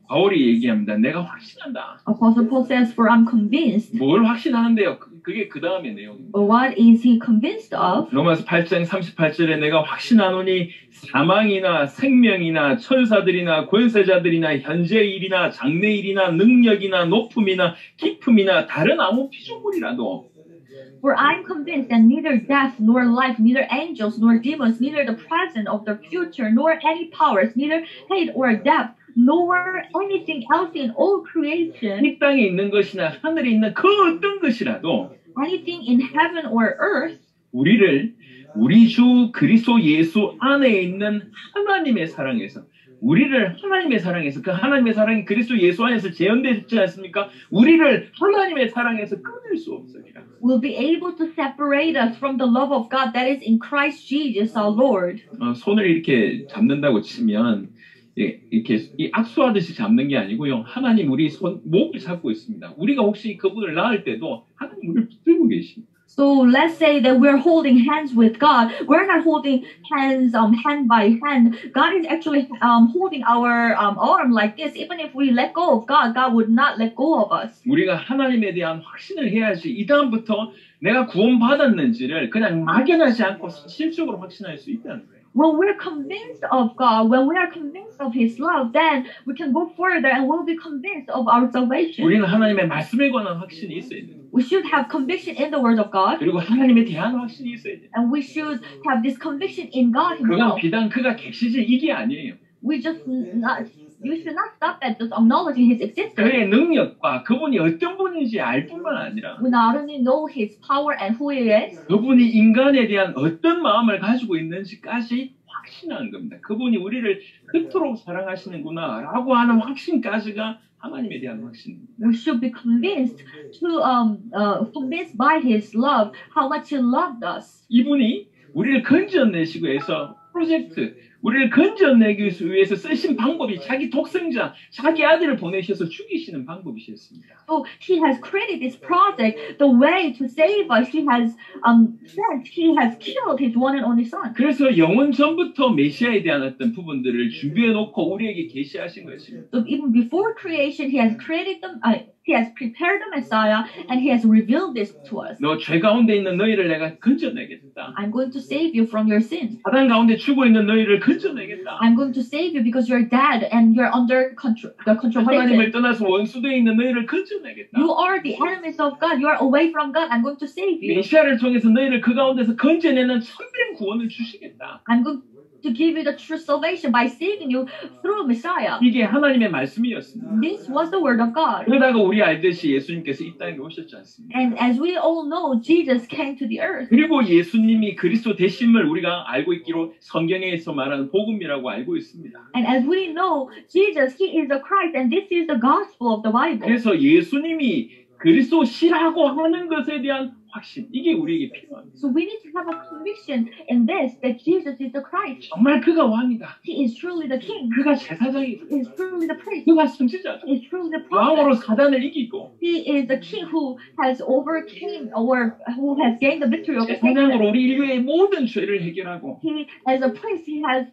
바울이 얘기합니다. 내가 확신한다. Apostle Paul says, for I'm convinced. 뭘 확신하는데요? 그게 그 다음의 내용입니다. But what is he convinced of? 로마서 8장 38절에 내가 확신하노니 사망이나 생명이나 천사들이나 권세자들이나 현재의 일이나 장래의 일이나 능력이나 높음이나 깊음이나 다른 아무 피조물이라도 For I'm convinced that neither death, nor life, neither angels, nor demons, neither the present of the future, nor any powers, neither height or depth, nor anything else in all creation, 이 땅에 있는 것이나 하늘에 있는 그 어떤 것이라도 anything in heaven or earth, 우리를 우리 주 그리스도 예수 안에 있는 하나님의 사랑에서 우리를 하나님의 사랑에서 그 하나님의 사랑이 그리스도 예수 안에서 재현되지 않습니까? 우리를 하나님의 사랑에서 끊을 수 없으리라. will be able to separate us from the love of God that is in Christ Jesus our Lord. 손을 이렇게 잡는다고 치면 이렇게 이 악수하듯이 잡는 게 아니고요. 하나님 우리 목을 잡고 있습니다. 우리가 혹시 그분을 낳을 때도 하나님 우리를 붙들고 계십니다. So let's say that we're holding hands with God. We're not holding hands hand by hand. God is actually holding our arm like this. Even if we let go of God, God would not let go of us. 우리가 하나님에 대한 확신을 해야지 이 다음부터 내가 구원받았는지를 그냥 막연하지 않고 실적으로 확신할 수 있다는 거예요. When we're convinced of God, when we are convinced of His love, then we can go further and we'll be convinced of our salvation. 우리는 하나님의 말씀에 관한 확신이 있어야 돼요. We should have conviction in the Word of God. 그리고 하나님에 대한 확신이 있어야 돼요. And we should have this conviction in God 그건 Himself. 비단 그가 계시지 이게 아니에요. We just You should not stop at just acknowledging His existence. 그의 능력과 그분이 어떤 분인지 알 뿐만 아니라 We not only know His power and who He is, 그분이 인간에 대한 어떤 마음을 가지고 있는지까지 확신하는 겁니다. 그분이 우리를 그토록 사랑하시는구나 라고 하는 확신까지가 하나님에 대한 확신입니다. we should be convinced by His love how much He loved us. 이분이 우리를 건져내시고 해서 프로젝트, 우리를 건져내기 위해서 쓰신 방법이 자기 독생자, 자기 아들을 보내셔서 죽이시는 방법이셨습니다. So He has created this project, the way to save us. He has killed His one and only Son. 그래서 영원 전부터 메시아에 대한 어떤 부분들을 준비해 놓고 우리에게 계시하신 것입니다. So even before creation, He has created them. He has prepared the Messiah, and He has revealed this to us. 너 죄 가운데 있는 너희를 내가 건져내겠다. I'm going to save you from your sins. 사단 가운데 죽어 있는 너희를 건져내겠다. I'm going to save you because you're dead and you're under control. 하나님을 떠나서 원수되어 있는 너희를 건져내겠다. You are the enemies of God. You are away from God. I'm going to save you. 메시아를 통해서 너희를 그 가운데서 건져내는 참된 구원을 주시겠다. I'm going to give you the true salvation by saving you through Messiah. 이게 하나님의 말씀이었습니다. This was the word of God. 그러다가 우리 알듯이 예수님께서 이 땅에 오셨지 않습니까? And as we all know, Jesus came to the earth. 그리고 예수님이 그리스도 되심을 우리가 알고 있기로 성경에서 말하는 복음이라고 알고 있습니다. And as we know, Jesus, He is the Christ, and this is the gospel of the Bible. 그래서 예수님이 그리스도시라고 하는 것에 대한 확신, 이게 우리에게 필요합니다. So we need to have a conviction in this, that Jesus is the Christ. 정말 그가 왕이다. He is truly the King. 그가 제사장이다. He is truly the priest. 그가 선지자다. He is truly the 왕으로 prophet. 사단을 이기고 He is the King who has overcame or who has gained the victory over Satan. 제사장으로 우리 인류의 모든 죄를 해결하고 He, as a priest, He has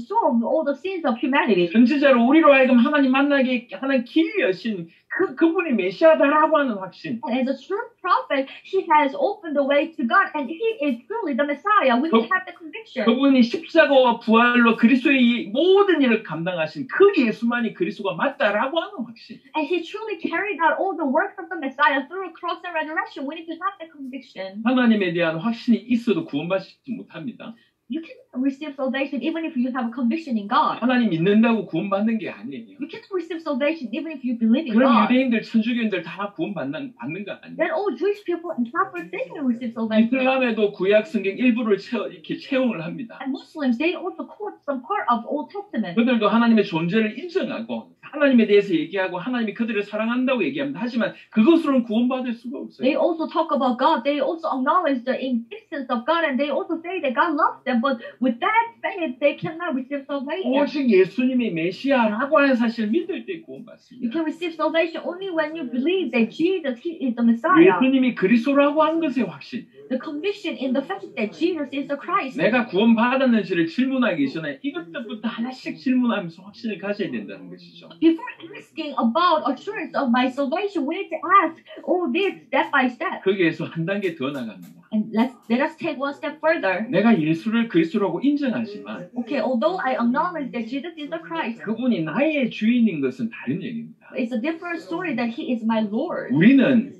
solved all the sins of humanity. 선지자로 우리로 하여금 하나님 만나게 하는 길 여신 그분이 메시아다라고 하는 확신. And as a true prophet, He has opened the way to God, and He is truly the Messiah. We need to have the conviction. 그분이 십자가와 부활로 그리스도의 모든 일을 감당하신 그 예수만이 그리스도가 맞다라고 하는 확신. And He truly carried out all the works of the Messiah through cross and resurrection. We need to have the conviction. 하나님에 대한 확신이 있어도 구원받지 못합니다. You can receive salvation even if you have a conviction in God. 하나님 믿는다고 구원받는 게 아니에요. You can receive salvation even if you believe in 그럼 God. 유대인들, 천주교인들 다 구원받는 거 아니에요. Then all Jewish people and Catholics, they can receive salvation. 이슬람에도 구약 성경 일부를 이렇게 채용을 합니다. And Muslims, they also quote some part of Old Testament. 그들도 하나님의 존재를 인정하고 하나님에 대해서 얘기하고 하나님이 그들을 사랑한다고 얘기합니다. 하지만 그것으로는 구원받을 수가 없어요. They also talk about God. They also acknowledge the existence of God, and they also say that God loves them. But with that faith, they cannot receive salvation. 오직 예수님이 메시아라고 하는 사실을 믿을 때 구원받습니다. You can receive salvation only when you believe that Jesus, He is the Messiah. 예수님이 그리스도라고 하는 것의 확신. The conviction in the fact that Jesus is the Christ. 내가 구원받았는지를 질문하기 전에 이것부터 하나씩 질문하면서 확신을 가져야 된다는 것이죠. Before asking about assurance of my salvation, we need to ask all this step by step. 거기에서 한 단계 더 나갑니다. And let us take one step further. 내가 예수를 그리스도라고 인정하지만 Okay, although I acknowledge that Jesus is the Christ, 그분이 나의 주인인 것은 다른 얘기입니다. it's a different story that He is my Lord. 우리는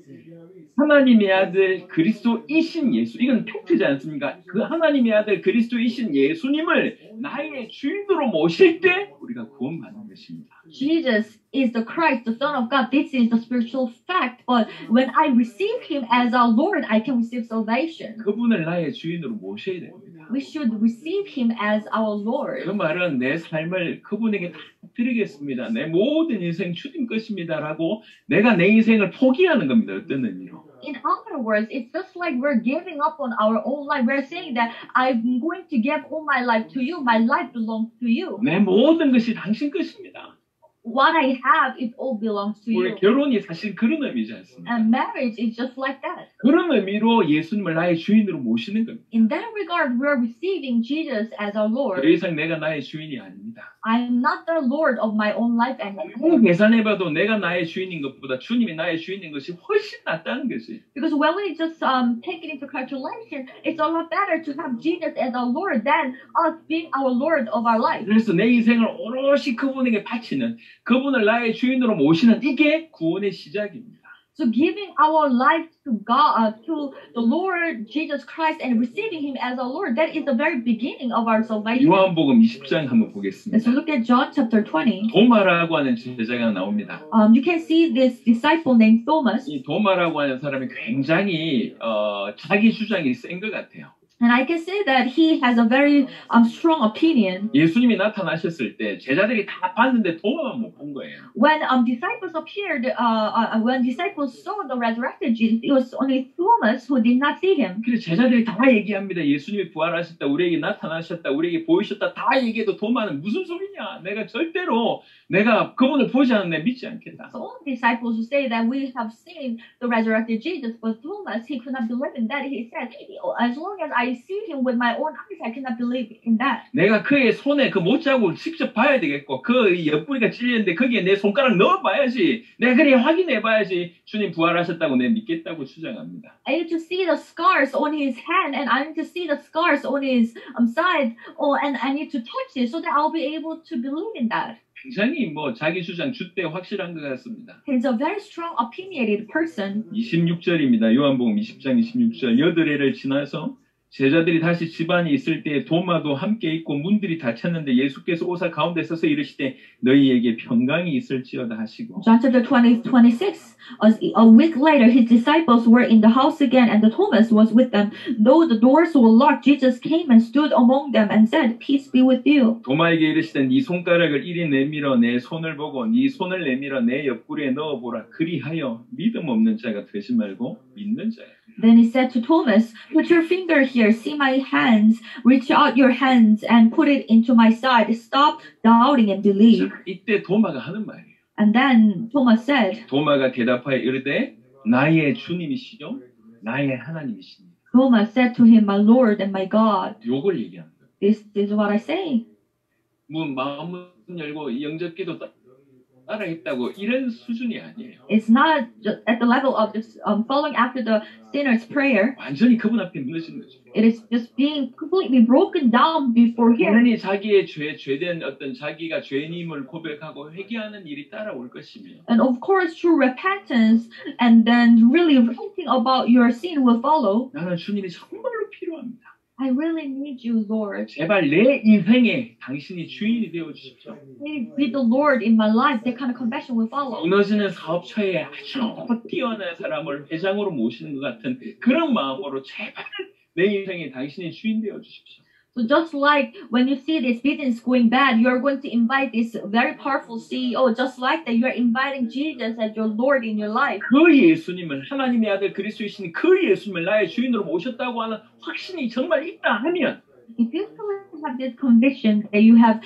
하나님의 아들 그리스도이신 예수, 이건 팩트지 않습니까? 그 하나님의 아들 그리스도이신 예수님을 나의 주인으로 모실 때 우리가 구원받는 것입니다. Jesus is the Christ, the Son of God. This is the spiritual fact. But when I receive Him as our Lord, I can receive salvation. 그분을 나의 주인으로 모셔야 됩니다. We should receive Him as our Lord. 그 말은 내 삶을 그분에게 다 드리겠습니다. 내 모든 인생 주님 것입니다라고 내가 내 인생을 포기하는 겁니다. 어떤 의미로? In other words, it's just like we're giving up on our own life. We're saying that I'm going to give all my life to you. My life belongs to you. 내 모든 것이 당신 것입니다. What I have, it all belongs to 우리 you. 결혼이 사실 그런 의미지 않습니까? And marriage is just like that. 그런 의미로 예수님을 나의 주인으로 모시는 겁니다. In that regard, we're receiving Jesus as our Lord. 더 이상 내가 나의 주인이 아닙니다. I'm not the Lord of my own life anymore. 아무리 계산해봐도 내가 나의 주인인 것보다 주님이 나의 주인인 것이 훨씬 낫다는 것이. Because when we just take it into calculation, it's a lot better to have Jesus as our Lord than us being our Lord of our life. 그래서 내 인생을 오롯이 그분에게 바치는, 그분을 나의 주인으로 모시는 이게 구원의 시작입니다. So giving our life to God, to the Lord Jesus Christ and receiving Him as our Lord, that is the very beginning of our salvation. 요한복음 20장 한번 Let's 보겠습니다. look at John chapter 20. 도마라고 하는 제자가 나옵니다. You can see this disciple named Thomas. 이 도마라고 하는 사람이 굉장히 자기 주장이 센 것 같아요. And I can say that he has a very strong opinion. 예수님이 나타나셨을 때 제자들이 다 봤는데 도마만 못 본 거예요. When disciples appeared, when disciples saw the resurrected Jesus, it was only Thomas who did not see him. 그래서 제자들이 다 얘기합니다. 예수님이 부활하셨다, 우리에게 나타나셨다, 우리에게 보이셨다 다 얘기해도 도마는 무슨 소리냐? 내가 절대로 내가 그분을 보지 않는데 믿지 않겠다. So all disciples who say that we have seen the resurrected Jesus, but Thomas, he could not believe in that. He said, as long as I see him with my own eyes, I cannot believe in that. 내가 그의 손에 그 못자국을 직접 봐야 되겠고 그 옆구리가 찔리는데 거기에 내 손가락 넣어봐야지. 내가 그래 확인해봐야지 주님 부활하셨다고 내가 믿겠다고 주장합니다. I need to see the scars on his hand, and I need to see the scars on his side, and I need to touch it so that I'll be able to believe in that. 굉장히 자기 주장 줏대 확실한 것 같습니다. He's a very strong, opinionated person. 26절입니다. 요한복음 20장 26절. 8해를 지나서 제자들이 다시 집안에 있을 때 도마도 함께 있고 문들이 닫혔는데 예수께서 오사 가운데 서서 이르시되 너희에게 평강이 있을지어다 하시고. John chapter 26. A week later, his disciples were in the house again, and the Thomas was with them. Though the doors were locked, Jesus came and stood among them and said, "Peace be with you." 도마에게 이르시되 네 손가락을 이리 내밀어 내 손을 보고 네 손을 내밀어 내 옆구리에 넣어보라. 그리하여 믿음 없는 자가 되지 말고 믿는 자야. Then he said to Thomas, "Put your finger here, see my hands, reach out your hands and put it into my side. Stop doubting and believe." 자, 이때 도마가 하는 말이에요. And then Thomas said, 도마가 대답하여 이르되 나의 주님이시요 나의 하나님이시니. Thomas said to him, "My Lord and my God." 요걸 얘기합니다. This is what I say. 마음을 열고 영접기도 따라했다고 이런 수준이 아니에요. It's not just at the level of just following after the sinner's prayer. 완전히 그분 앞에 무너지는 거죠. It is just being completely broken down before him. 당연히 자기의 죄된 어떤 자기가 죄인임을 고백하고 회개하는 일이 따라올 것이며. And of course, true repentance and then really repenting about your sin will follow. 나는 주님이 정말로 필요합니다. I really need you, Lord. 제발 내 인생에 당신이 주인이 되어 주십시오. Please be the Lord in my life. That kind of confession will follow. 무너지는 사업처에 아주 뛰어난 사람을 회장으로 모시는 것 같은 그런 마음으로 제발 내 인생에 당신이 주인 되어 주십시오. So just like when you see this business going bad, you're going to invite this very powerful CEO. Just like that, you're inviting Jesus as your Lord in your life. 그 예수님을 하나님의 아들 그리스도이신 그 예수님을 나의 주인으로 모셨다고 하는 확신이 정말 있다 하면 If you have this conviction that you have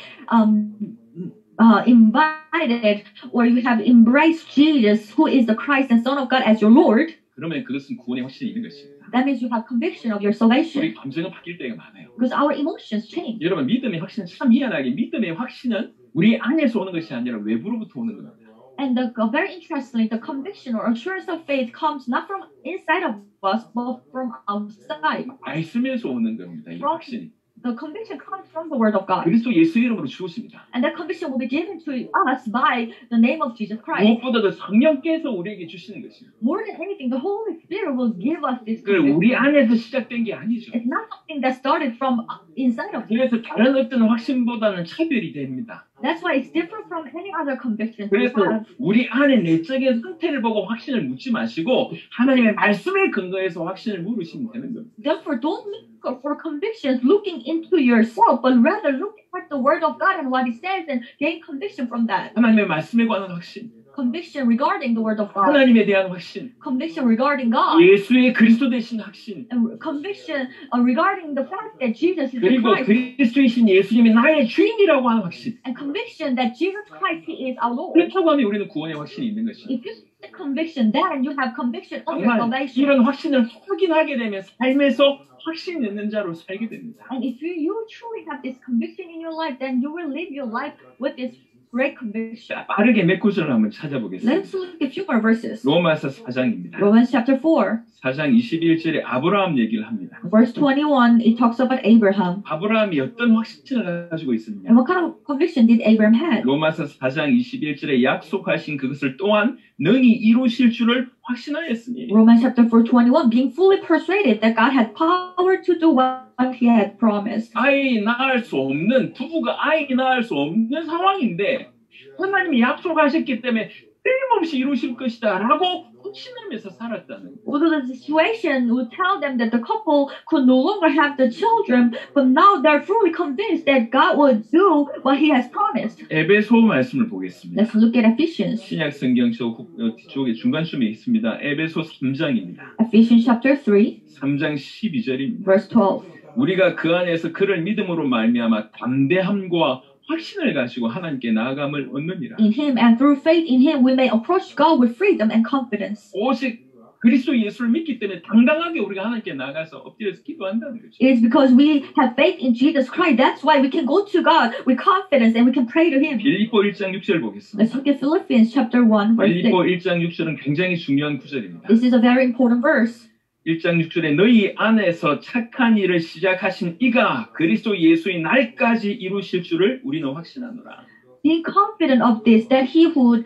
invited or you have embraced Jesus, who is the Christ and Son of God, as your Lord, 그러면 그것은 구원의 확신이 있는 것입니다. that means you have conviction of your salvation. 우리 감정은 바뀔 때가 많아요. Because our emotions change. 여러분 믿음의 확신은 참 희한하게 믿음의 확신은 우리 안에서 오는 것이 아니라 외부로부터 오는 겁니다. And very interestingly, the conviction or assurance of faith comes not from inside of us, but from outside. 말씀에서 오는 겁니다. 이 확신이. The conviction comes from the Word of God. 그리스도 예수 이름으로 주었습니다. And that conviction will be given to us by the name of Jesus Christ. 무엇보다도 성령께서 우리에게 주시는 것입니다. More than anything, the Holy Spirit will give us this 그 conviction. 우리 안에서 시작된 게 아니죠. It's not something that started from inside of us. 그래서 다른 어떤 확신보다는 차별이 됩니다. That's why it's different from any other conviction. 그래서 우리 안에 내적인 상태를 보고 확신을 묻지 마시고 하나님의 말씀에 근거해서 확신을 물으시면 되는 겁니다. Therefore, don't look for convictions looking into yourself, but rather look at the Word of God and what it says and gain conviction from that. 하나님의 말씀에 관한 확신, Conviction regarding the Word of God. 하나님에 대한 확신, Conviction regarding God. 예수의 그리스도 되신 확신, And conviction regarding the fact that Jesus is the 그리고 Christ. 그리스도이신 예수님이 나의 주인이라고 하는 확신. And conviction that Jesus Christ, He is our Lord. 그렇다고 하면 우리는 구원의 확신이 있는 것이죠. If you see conviction, then you have conviction of your 정말 salvation. 이런 확신을 확인하게 되면 삶에서 확신 있는 자로 살게 됩니다. And if you truly have this conviction in your life, then you will live your life with this great conviction. 자, 빠르게 몇 구절을 한번 찾아보겠습니다. Let's look at a few more verses. 로마서 4장입니다. Romans chapter 4, 4장 21절에 아브라함 얘기를 합니다. verse 21, it talks about Abraham. 아브라함이 어떤 확신을 가지고 있었느냐? And what kind of conviction did Abraham have? 로마서 4장 21절에 약속하신 그것을 또한 능히 이루실 줄을 확신하였으니 Romans chapter 4:21, being fully persuaded that God had power to do what he had promised. 아이 낳을 수 없는 부부가 아이 낳을 수 없는 상황인데 하나님이 약속하셨기 때문에 틀림없이 이루실 것이다 라고 확신하면서 살았다는 거예요. Although the situation would tell them that the couple could no longer have the children, but now they're fully convinced that God would do what he has promised. 에베소 말씀을 보겠습니다. Let's look at Ephesians. 신약 성경 뒤쪽에 중간쯤에 있습니다. 에베소 3장입니다. Ephesians chapter 3, 3장 12절입니다. verse 12. 우리가 그 안에서 그를 믿음으로 말미암아 담대함과 확신을 가지고 하나님께 나아감을 얻느니라. In him and through faith in him we may approach God with freedom and confidence. 오직 그리스도 예수를 믿기 때문에 당당하게 우리가 하나님께 나가서 엎드려서 기도한다는 거죠. It is because we have faith in Jesus Christ. That's why we can go to God with confidence and we can pray to him. 빌립보 1장 6절 보겠습니다. Let's look at Philippians chapter 1, verse 6. 빌립보 1장 6절은 굉장히 중요한 구절입니다. This is a very important verse. 1장 6절에 너희 안에서 착한 일을 시작하신 이가 그리스도 예수의 날까지 이루실 줄을 우리는 확신하노라. Being confident of this, that he would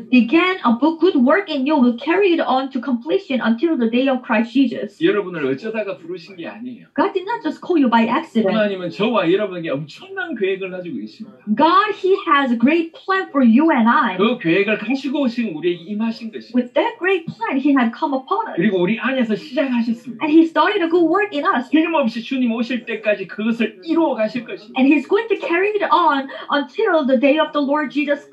begin a good work in you will carry it on to completion until the day of Christ Jesus. 여러분을 어쩌다가 부르신 게 아니에요. God did not just call you by accident. 하나님은 저와 여러분에게 엄청난 계획을 가지고 계십니다. God, he has a great plan for you and I. 그 계획을 가지고 지금 우리에게 임하신 것입니다. With that great plan, he had come upon us. 그리고 우리 안에서 시작하셨습니다. And he started a good work in us. 틀림없이 주님 오실 때까지 그것을 이루어 가실 것입니다. And he's going to carry it on until the day of the Lord Jesus.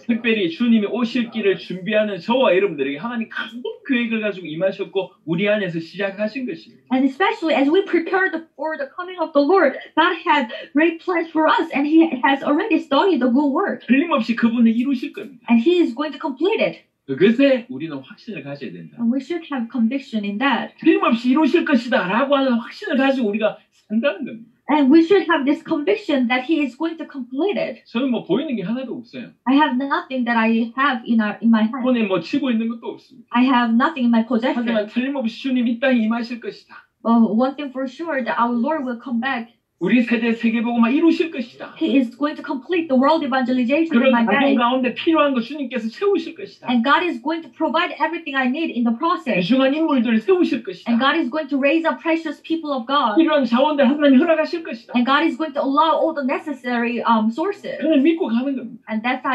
특별히 주님이 오실 길을 준비하는 저와 여러분들에게 하나님 큰 계획을 가지고 임하셨고 우리 안에서 시작하신 것입니다. And especially as we prepare for the coming of the Lord, God has great plans for us and he has already started the good work. 틀림없이 그분을 이루실 겁니다. And he is going to complete it. 그것에 우리는 확신을 가져야 된다. And we should have conviction in that. 틀림없이 이루실 것이다 라고 하는 확신을 가지고 우리가 산다는 겁니다. And we should have this conviction that he is going to complete it. 저는 뭐 보이는 게 하나도 없어요. I have nothing that I have in my hand. 손에 뭐 쥐고 있는 것도 없습니다. I have nothing in my possession. 하지만 틀림없이 주님 이 땅에 임하실 것이다. But one thing for sure, that our Lord will come back. 우리 세대 세계복음화 이루실 것이다. He is going to complete the world evangelization in 그런 my 과정 day. 가운데 필요한 거 주님께서 채우실 것이다. And God is going to provide everything I need in the process. 유중한 인물들을 세우실 것이다. And God is going to raise up precious people of God. 필요한 자원들 하나님 허락하실 것이다. And God is going to allow all the necessary sources. 그걸 믿고 가는 겁니다. And that's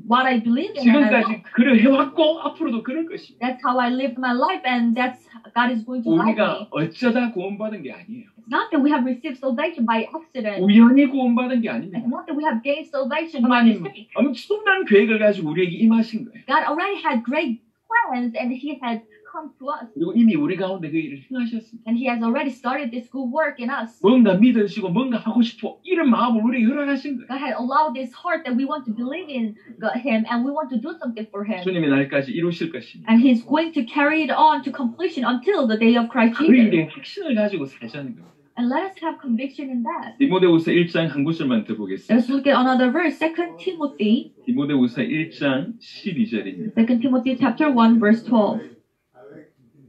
what I believe in. And 지금까지 그를 해왔고 앞으로도 그럴 것입니다. that's how I lived my life, and that's God is going to guide 우리가 me. 어쩌다 구원받은 게 아니에요. It's not that we have received salvation by accident. 우연히 구원받은 게 아닙니다. It's not that we have gained salvation by 하나님 mistake. 엄청난 계획을 가지고 우리에게 임하신 거예요. God already had great plans, and He had come to us. 그리고 이미 우리 가운데 그 일을 행하셨습니다. And He has already started this good work in us. 뭔가 믿으시고 뭔가 하고 싶어 이런 마음을 우리에게 허락하신 거예요. God had allowed this heart that we want to believe in Him, and we want to do something for Him. 주님의 날까지 이루실 것입니다. And He's going to carry it on to completion until the day of Christ 그 Jesus. 일에 확신을 가지고 살자는 거예요. And let us have conviction in that. 디모데후서 1장 한 구절만 더 보겠습니다. Let's look at another verse, 2 Timothy. 디모데후서 1장 12절입니다. 2 Timothy chapter 1, verse 12.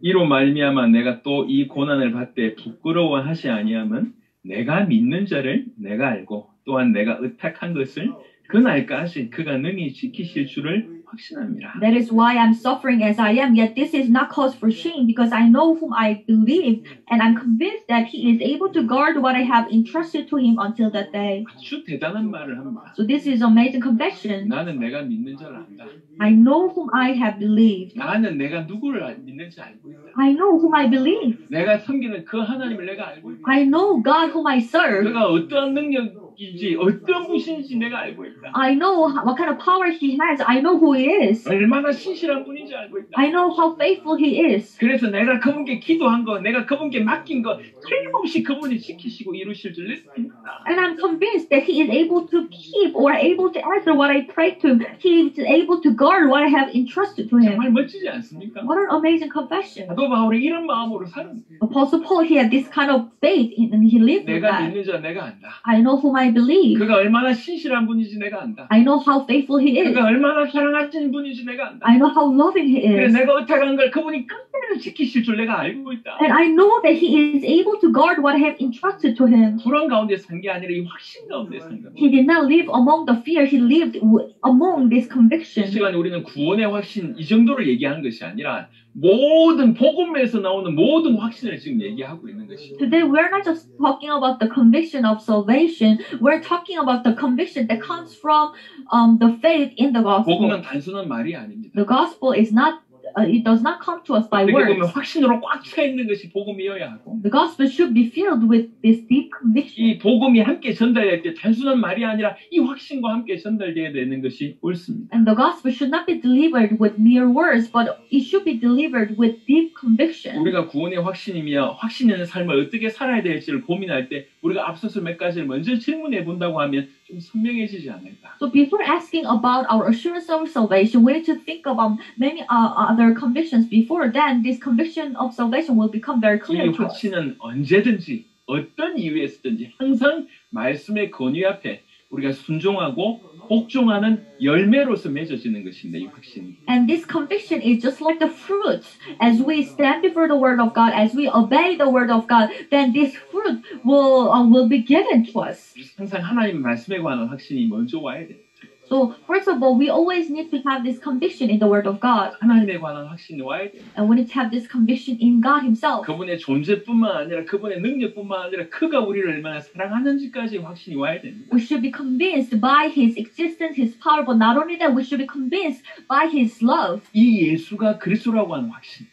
이로 말미암아 내가 또 이 고난을 받되 부끄러워하지 아니함은 내가 믿는 자를 내가 알고 또한 내가 의탁한 것을 그 날까지 그가 능히 지키실 줄을 확신합니다. That is why I'm suffering as I am, yet this is not cause for shame, because I know whom I believe, and I'm convinced that He is able to guard what I have entrusted to Him until that day. 아주 대단한 말을 합니다. So this is amazing confession. 나는 내가 믿는 자를 안다. I know whom I have believed. 나는 내가 누구를 믿는지 알고 있다. I know whom I believe. 내가 섬기는 그 하나님을 내가 알고 있다. I know God whom I serve. 그가 어떠한 능력인지 어떤 분인지 내가 알고 있다. I know what kind of power He has. I know who He is. 얼마나 신실한 분인지 알고 있다. I know how faithful He is. 그래서 내가 그분께 기도한 거, 내가 그분께 맡긴 거 틀림없이 그분이 지키시고 이루실 줄 믿습니다. And I'm convinced that He is able to keep or able to answer what I pray to Him. He is able to guard what I have entrusted to Him. 정말 멋지지 않습니까? What an amazing confession. 사도 바울이 이런 마음으로 사는 Apostle Paul, he had this kind of faith and he lived with 내가 that. 믿는 자 내가 안다. I know whom I I believe. 그가 얼마나 신실한 분인지 내가 안다. I know how faithful he is. 그가 얼마나 사랑하시는 분인지 내가 안다. I know how loving he 그래 is. 내가 의탁한 걸 그분이 끝까지 지키실 줄 내가 알고 있다. And I know that he is able to guard what I have entrusted to him. 불안 가운데 산 게 아니라 이 확신 가운데 산 겁니다. He did not live among the fear. He lived among this 이 conviction. 시간에 우리는 구원의 확신 이 정도를 얘기하는 것이 아니라 모든 복음에서 나오는 모든 확신을 지금 얘기하고 있는 것이죠. Today we are not just talking about the conviction of salvation. We're talking about the conviction that comes from the faith in the gospel. 복음은 단순한 말이 아닙니다. The gospel is not. It does not come to us by 어떻게 보면 words. 확신으로 꽉 차 있는 것이 복음이어야 하고 The gospel should be filled with this deep conviction. 이 복음이 함께 전달될 때 단순한 말이 아니라 이 확신과 함께 전달되어야 되는 것이 옳습니다. And the gospel should not be delivered with mere words, but it should be delivered with deep conviction. 우리가 구원의 확신이며 확신 있는 삶을 어떻게 살아야 될지를 고민할 때 우리가 앞서서 몇 가지를 먼저 질문해 본다고 하면 좀 선명해지지 않을까. So before asking about our assurance of salvation, we need to think about many other convictions. Before then, this conviction of salvation will become very 이 clear to us. 확신은 언제든지 어떤 이유에서든지 항상 말씀의 권위 앞에 우리가 순종하고 복종하는 열매로서 맺어지는 것입니다. 이 확신이. And this conviction is just like the fruit. As we stand before the word of God, as we obey the word of God, then this fruit will be given to us. 항상 하나님의 말씀에 관한 확신이 먼저 와야 돼요. So first of all, we always need to have this conviction in the word of God. 하나님에 관한 확신이 와야 돼요. And we need to have this conviction in God himself. 그분의 존재뿐만 아니라 그분의 능력뿐만 아니라 그가 우리를 얼마나 사랑하는지까지 확신이 와야 됩니다. We should be convinced by his existence, his power, but not only that, we should be convinced by his love. 이 예수가 그리스도라고 하는 확신.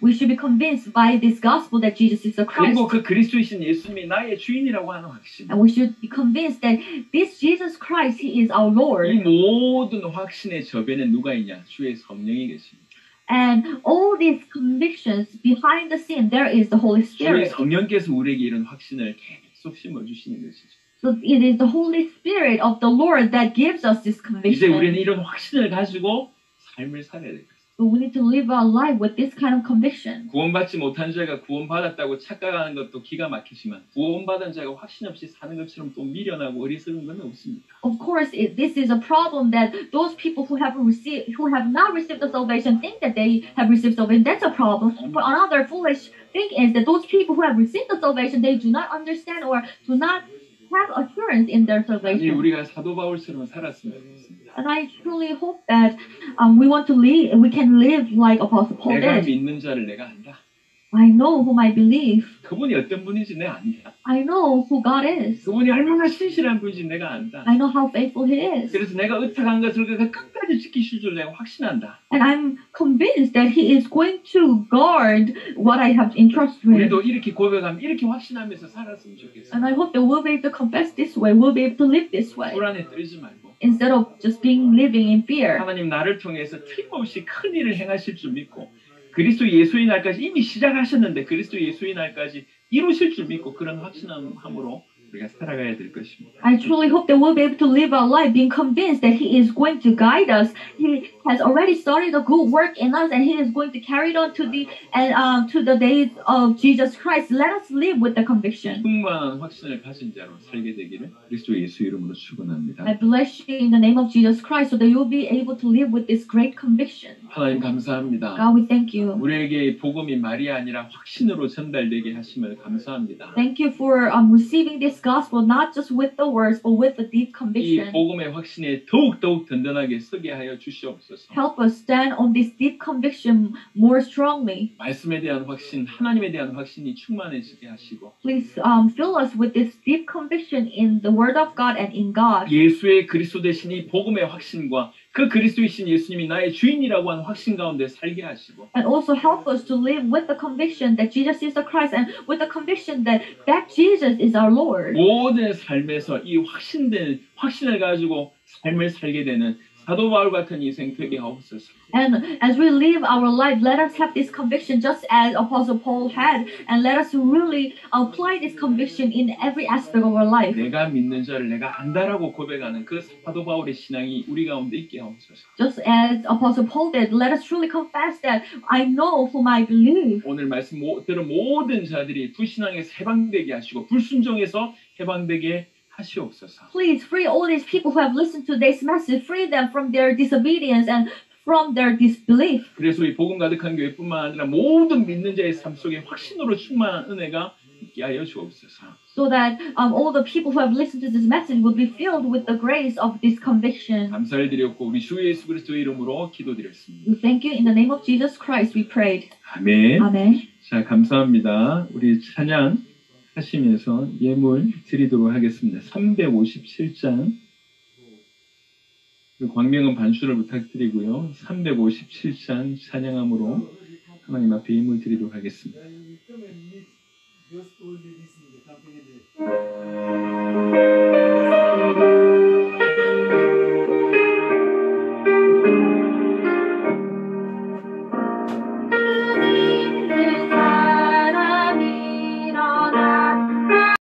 We should be convinced by this gospel that Jesus is the Christ. 그리고 그 그리스도이신 예수님이 나의 주인이라고 하는 확신. And we should be convinced that this Jesus Christ, he is our 이 Lord. 모든 확신의 저변에 누가 있냐? 주의 성령이 계십니다. And all these convictions behind the scene, there is the Holy 주의 Spirit. 성령께서 우리에게 이런 확신을 계속 심어주시는 것이죠. So it is the Holy Spirit of the Lord that gives us this 이제 우리는 conviction. 이런 확신을 가지고 삶을 살아야 됩니다. So we need to live our life with this kind of conviction. 구원받지 못한 자가 구원받았다고 착각하는 것도 기가 막히지만 구원받은 자가 확신 없이 사는 것처럼 또 미련하고 어리석은 건 없습니다. Of course, this is a problem that those people who have not received the salvation think that they have received salvation. That's a problem. But another foolish thing is that those people who have received the salvation, they do not understand or do not have assurance in their 아니 salvation. 우리가 사도 바울처럼 살았으면 좋겠습니다. And I truly hope that we can live like Apostle Paul 내가 did. 믿는 자를 내가 안다. I know whom I believe. 그분이 어떤 분인지 내가 안다. I know who God is. 그분이 얼마나 신실한 분인지 내가 안다. I know how faithful He is. 그래서 내가 의탁한 것을 그가 끝까지 지키실 줄 내가 확신한다. And I'm convinced that He is going to guard what I have entrusted to Him. 우리도 이렇게 고백하면 이렇게 확신하면서 살았으면 좋겠어. And I hope that we'll be able to confess this way. We'll be able to live this way. 불안에 떨지 말고 Instead of just being living in fear. 하나님 나를 통해서 틀림없이 큰 일을 행하실 줄 믿고 그리스도 예수의 날까지 이미 시작하셨는데 그리스도 예수의 날까지 이루실 줄 믿고 그런 확신함으로 우리가 살아가야 될 것입니다. I truly hope that we'll be able to live our life being convinced that He is going to guide us. He has already started a good work in us, and He is going to carry it on to the days of Jesus Christ. Let us live with the conviction. 충만한 확신을 가진 자로 살게 되기를 그리스도 예수 이름으로 축원합니다. I bless you in the name of Jesus Christ, so that you'll be able to live with this great conviction. 하나님 감사합니다. God, we thank you. 우리에게 복음이 말이 아니라 확신으로 전달되게 하심을 감사합니다. Thank you for receiving this gospel not just with the words, but with the deep 이 conviction. 복음의 확신에 더욱 든든하게 서게 하여 주시옵소서. Help us stand on this deep conviction more strongly. 말씀에 대한 확신, 하나님에 대한 확신이 충만해지게 하시고 Please fill us with this deep conviction in the Word of God and in God. 예수의 그리스도 되신 이 복음의 확신과 그 그리스도이신 예수님이 나의 주인이라고 하는 확신 가운데 살게 하시고 And also help us to live with the conviction that Jesus is the Christ and with the conviction that Jesus is our Lord. 모든 삶에서 이 확신을 가지고 삶을 살게 되는 사도 바울 같은 인생 되게 하옵소서. And as we live our life, let us have this conviction just as Apostle Paul had, and let us really apply this conviction in every aspect of our life. 내가 믿는 자를 내가 안다라고 고백하는 그 사도 바울의 신앙이 우리 가운데 있게 하옵소서. Just as Apostle Paul did, let us truly confess that I know whom I believe. 오늘 말씀 들은 모든 자들이 불신앙에서 해방되게 하시고 불순종에서 해방되게 하시옵소서. Please free all these people who have listened to this message. Free them from their disobedience and from their disbelief. 그래서 우리 복음 가득한 교회뿐만 아니라 모든 믿는 자의 삶 속에 확신으로 충만한 은혜가 있게 하여 주옵소서. So that all the people who have listened to this message will be filled with the grace of this conviction. 감사를 드렸고 우리 주 예수 그리스도의 이름으로 기도드렸습니다. We thank you in the name of Jesus Christ. We prayed. 아멘. Amen. 자, 감사합니다. 우리 찬양 하시면서 예물 드리도록 하겠습니다. 357장 광명은 반수를 부탁드리고요. 357장 찬양함으로 하나님 앞에 예물 드리도록 하겠습니다. Gospel